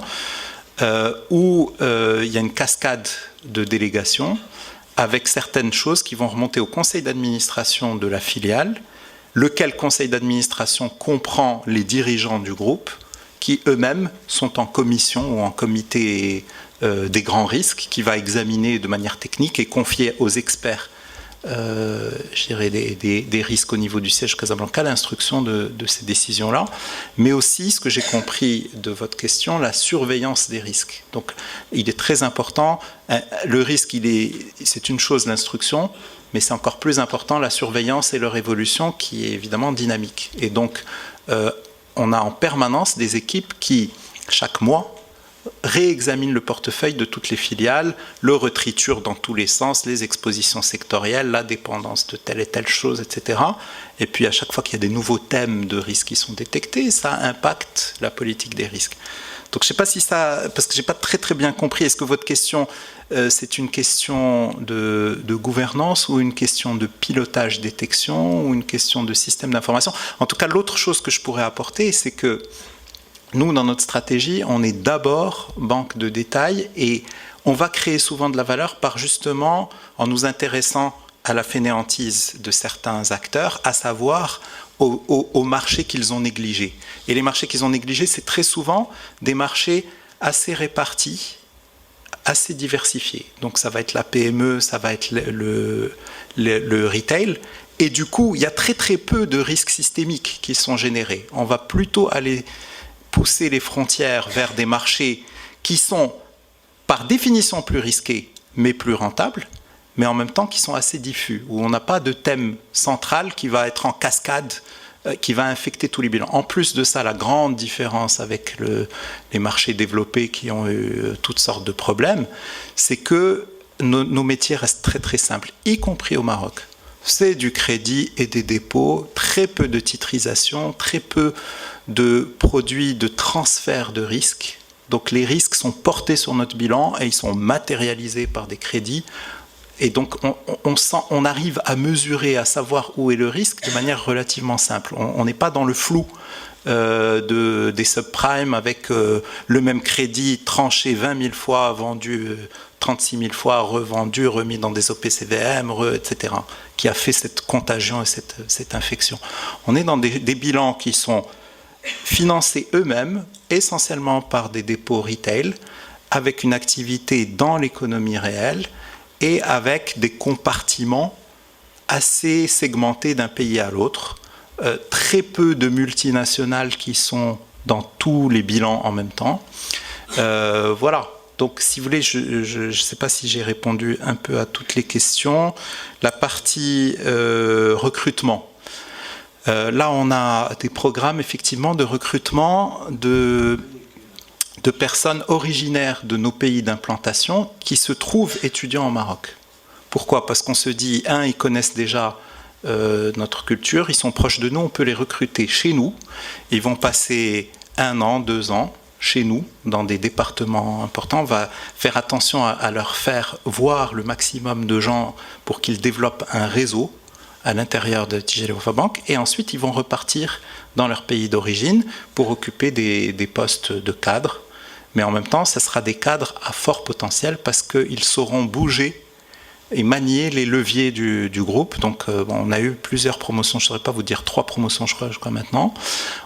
où il y a une cascade de délégations avec certaines choses qui vont remonter au conseil d'administration de la filiale, lequel conseil d'administration comprend les dirigeants du groupe qui eux-mêmes sont en commission ou en comité des grands risques, qui va examiner de manière technique et confier aux experts je dirais des risques au niveau du siège Casablanca l'instruction de ces décisions-là, mais aussi, ce que j'ai compris de votre question, la surveillance des risques. Donc, il est très important, le risque, c'est une chose, l'instruction, mais c'est encore plus important la surveillance et leur évolution qui est évidemment dynamique. Et donc, on a en permanence des équipes qui, chaque mois, réexamine le portefeuille de toutes les filiales, le retriture dans tous les sens, les expositions sectorielles, la dépendance de telle et telle chose, etc. Et puis à chaque fois qu'il y a des nouveaux thèmes de risques qui sont détectés, ça impacte la politique des risques. Donc je ne sais pas si ça, parce que je n'ai pas très bien compris, est-ce que votre question, c'est une question de gouvernance ou une question de pilotage détection ou une question de système d'information? En tout cas, l'autre chose que je pourrais apporter, c'est que nous, dans notre stratégie, on est d'abord banque de détail et on va créer souvent de la valeur par justement en nous intéressant à la fainéantise de certains acteurs, à savoir aux marchés qu'ils ont négligés. Et les marchés qu'ils ont négligés, c'est très souvent des marchés assez répartis, assez diversifiés. Donc ça va être la PME, ça va être le retail. Et du coup, il y a très peu de risques systémiques qui sont générés. On va plutôt aller pousser les frontières vers des marchés qui sont par définition plus risqués, mais plus rentables, mais en même temps qui sont assez diffus, où on n'a pas de thème central qui va être en cascade, qui va infecter tous les bilans. En plus de ça, la grande différence avec les marchés développés qui ont eu toutes sortes de problèmes, c'est que nos métiers restent très simples, y compris au Maroc. C'est du crédit et des dépôts, très peu de titrisation, très peu de produits de transfert de risques. Donc les risques sont portés sur notre bilan et ils sont matérialisés par des crédits Et donc, on arrive à mesurer, à savoir où est le risque de manière relativement simple. On n'est pas dans le flou des subprimes avec le même crédit tranché 20 000 fois, vendu 36 000 fois, revendu, remis dans des OPCVM, etc., qui a fait cette contagion et cette infection. On est dans des bilans qui sont financés eux-mêmes, essentiellement par des dépôts retail, avec une activité dans l'économie réelle et avec des compartiments assez segmentés d'un pays à l'autre. Très peu de multinationales qui sont dans tous les bilans en même temps. Voilà. Donc, si vous voulez, je ne sais pas si j'ai répondu un peu à toutes les questions. La partie recrutement. Là, on a des programmes, effectivement, de recrutement de personnes originaires de nos pays d'implantation qui se trouvent étudiants au Maroc. Pourquoi? Parce qu'on se dit, ils connaissent déjà notre culture, ils sont proches de nous, on peut les recruter chez nous. Ils vont passer 1 an, 2 ans chez nous, dans des départements importants. On va faire attention à leur faire voir le maximum de gens pour qu'ils développent un réseau à l'intérieur de Tijari Wafa Bank, et ensuite ils vont repartir dans leur pays d'origine pour occuper des postes de cadres. Mais en même temps, ce sera des cadres à fort potentiel parce qu'ils sauront bouger et manier les leviers du groupe. Donc on a eu plusieurs promotions, je ne saurais pas vous dire 3 promotions je crois maintenant.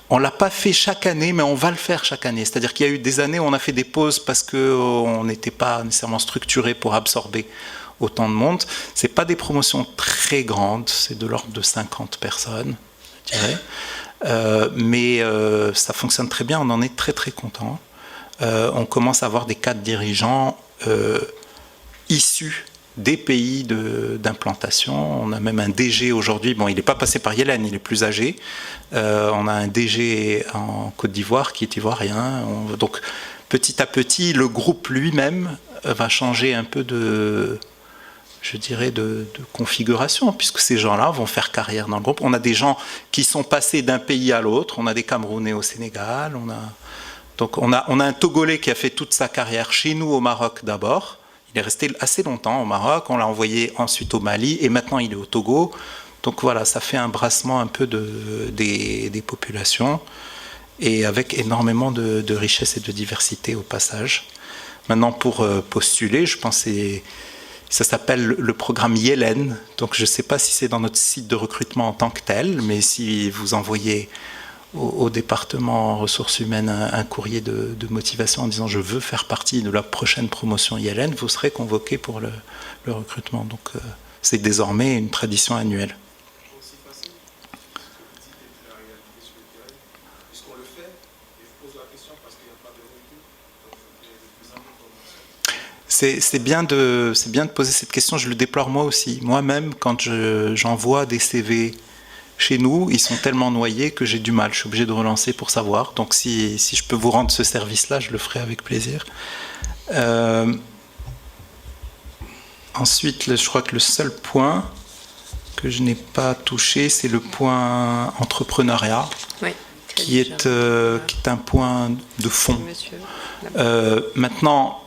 On ne l'a pas fait chaque année, mais on va le faire chaque année. C'est-à-dire qu'il y a eu des années où on a fait des pauses parce qu'on n'était pas nécessairement structuré pour absorber autant de monde. Ce n'est pas des promotions très grandes, c'est de l'ordre de 50 personnes, je dirais. Mais ça fonctionne très bien, on en est très très content. On commence à avoir des cadres dirigeants issus des pays d'implantation. On a même un DG aujourd'hui, bon il n'est pas passé par Yélène, il est plus âgé. On a un DG en Côte d'Ivoire qui est ivoirien. Donc petit à petit, le groupe lui-même va changer un peu de configuration, puisque ces gens-là vont faire carrière dans le groupe. On a des gens qui sont passés d'un pays à l'autre, on a des Camerounais au Sénégal, on a un Togolais qui a fait toute sa carrière chez nous au Maroc d'abord. Il est resté assez longtemps au Maroc, on l'a envoyé ensuite au Mali et maintenant il est au Togo. Donc voilà, ça fait un brassement un peu des populations et avec énormément de richesse et de diversité au passage. Maintenant pour postuler, je pense que ça s'appelle le programme Yélène. Donc je ne sais pas si c'est dans notre site de recrutement en tant que tel, mais si vous envoyez au département ressources humaines un courrier de motivation en disant je veux faire partie de la prochaine promotion Yélène, vous serez convoqué pour le recrutement. Donc c'est désormais une tradition annuelle. C'est bien de poser cette question, je le déplore moi aussi. Moi-même, quand j'envoie des CV chez nous, ils sont tellement noyés que j'ai du mal, je suis obligé de relancer pour savoir. Donc si je peux vous rendre ce service-là, je le ferai avec plaisir. Ensuite, je crois que le seul point que je n'ai pas touché, c'est le point entrepreneuriat, oui, qui est un point de fond. Maintenant,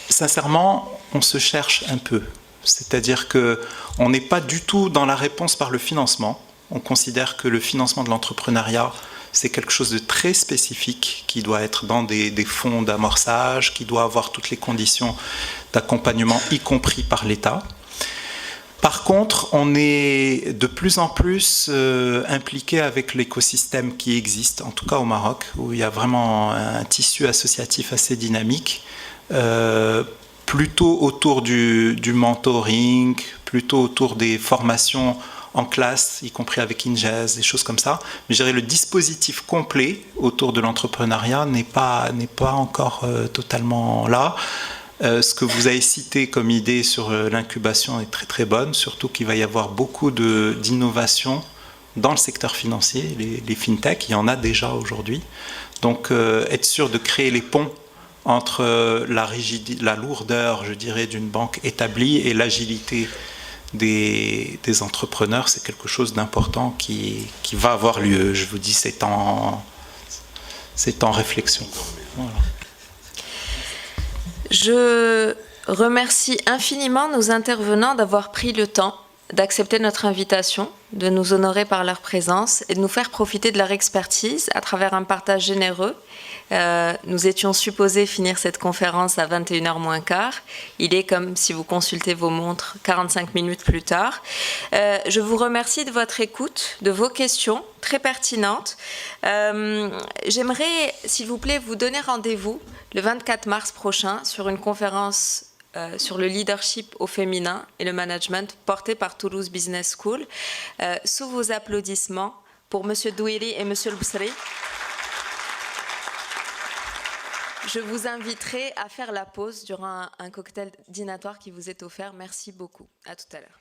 sincèrement, on se cherche un peu. C'est-à-dire qu'on n'est pas du tout dans la réponse par le financement. On considère que le financement de l'entrepreneuriat, c'est quelque chose de très spécifique qui doit être dans des fonds d'amorçage, qui doit avoir toutes les conditions d'accompagnement, y compris par l'État. Par contre, on est de plus en plus impliqué avec l'écosystème qui existe, en tout cas au Maroc, où il y a vraiment un tissu associatif assez dynamique, plutôt autour du mentoring, plutôt autour des formations en classe, y compris avec INGES, des choses comme ça. Mais je dirais le dispositif complet autour de l'entrepreneuriat n'est pas encore totalement là. Ce que vous avez cité comme idée sur l'incubation est très très bonne, surtout qu'il va y avoir beaucoup d'innovation dans le secteur financier, les fintech, il y en a déjà aujourd'hui. Donc être sûr de créer les ponts entre la lourdeur, je dirais, d'une banque établie et l'agilité des entrepreneurs, c'est quelque chose d'important qui va avoir lieu. Je vous dis, c'est en réflexion. Voilà. remercie infiniment nos intervenants d'avoir pris le temps d'accepter notre invitation, de nous honorer par leur présence et de nous faire profiter de leur expertise à travers un partage généreux. Nous étions supposés finir cette conférence à 21h moins quart. Il est, comme si vous consultez vos montres, 45 minutes plus tard. Je vous remercie de votre écoute, de vos questions très pertinentes. J'aimerais, s'il vous plaît, vous donner rendez-vous le 24 mars prochain sur une conférence sur le leadership au féminin et le management porté par Toulouse Business School. Sous vos applaudissements pour Monsieur Douiri et Monsieur Lbsri. Je vous inviterai à faire la pause durant un cocktail dînatoire qui vous est offert. Merci beaucoup. À tout à l'heure.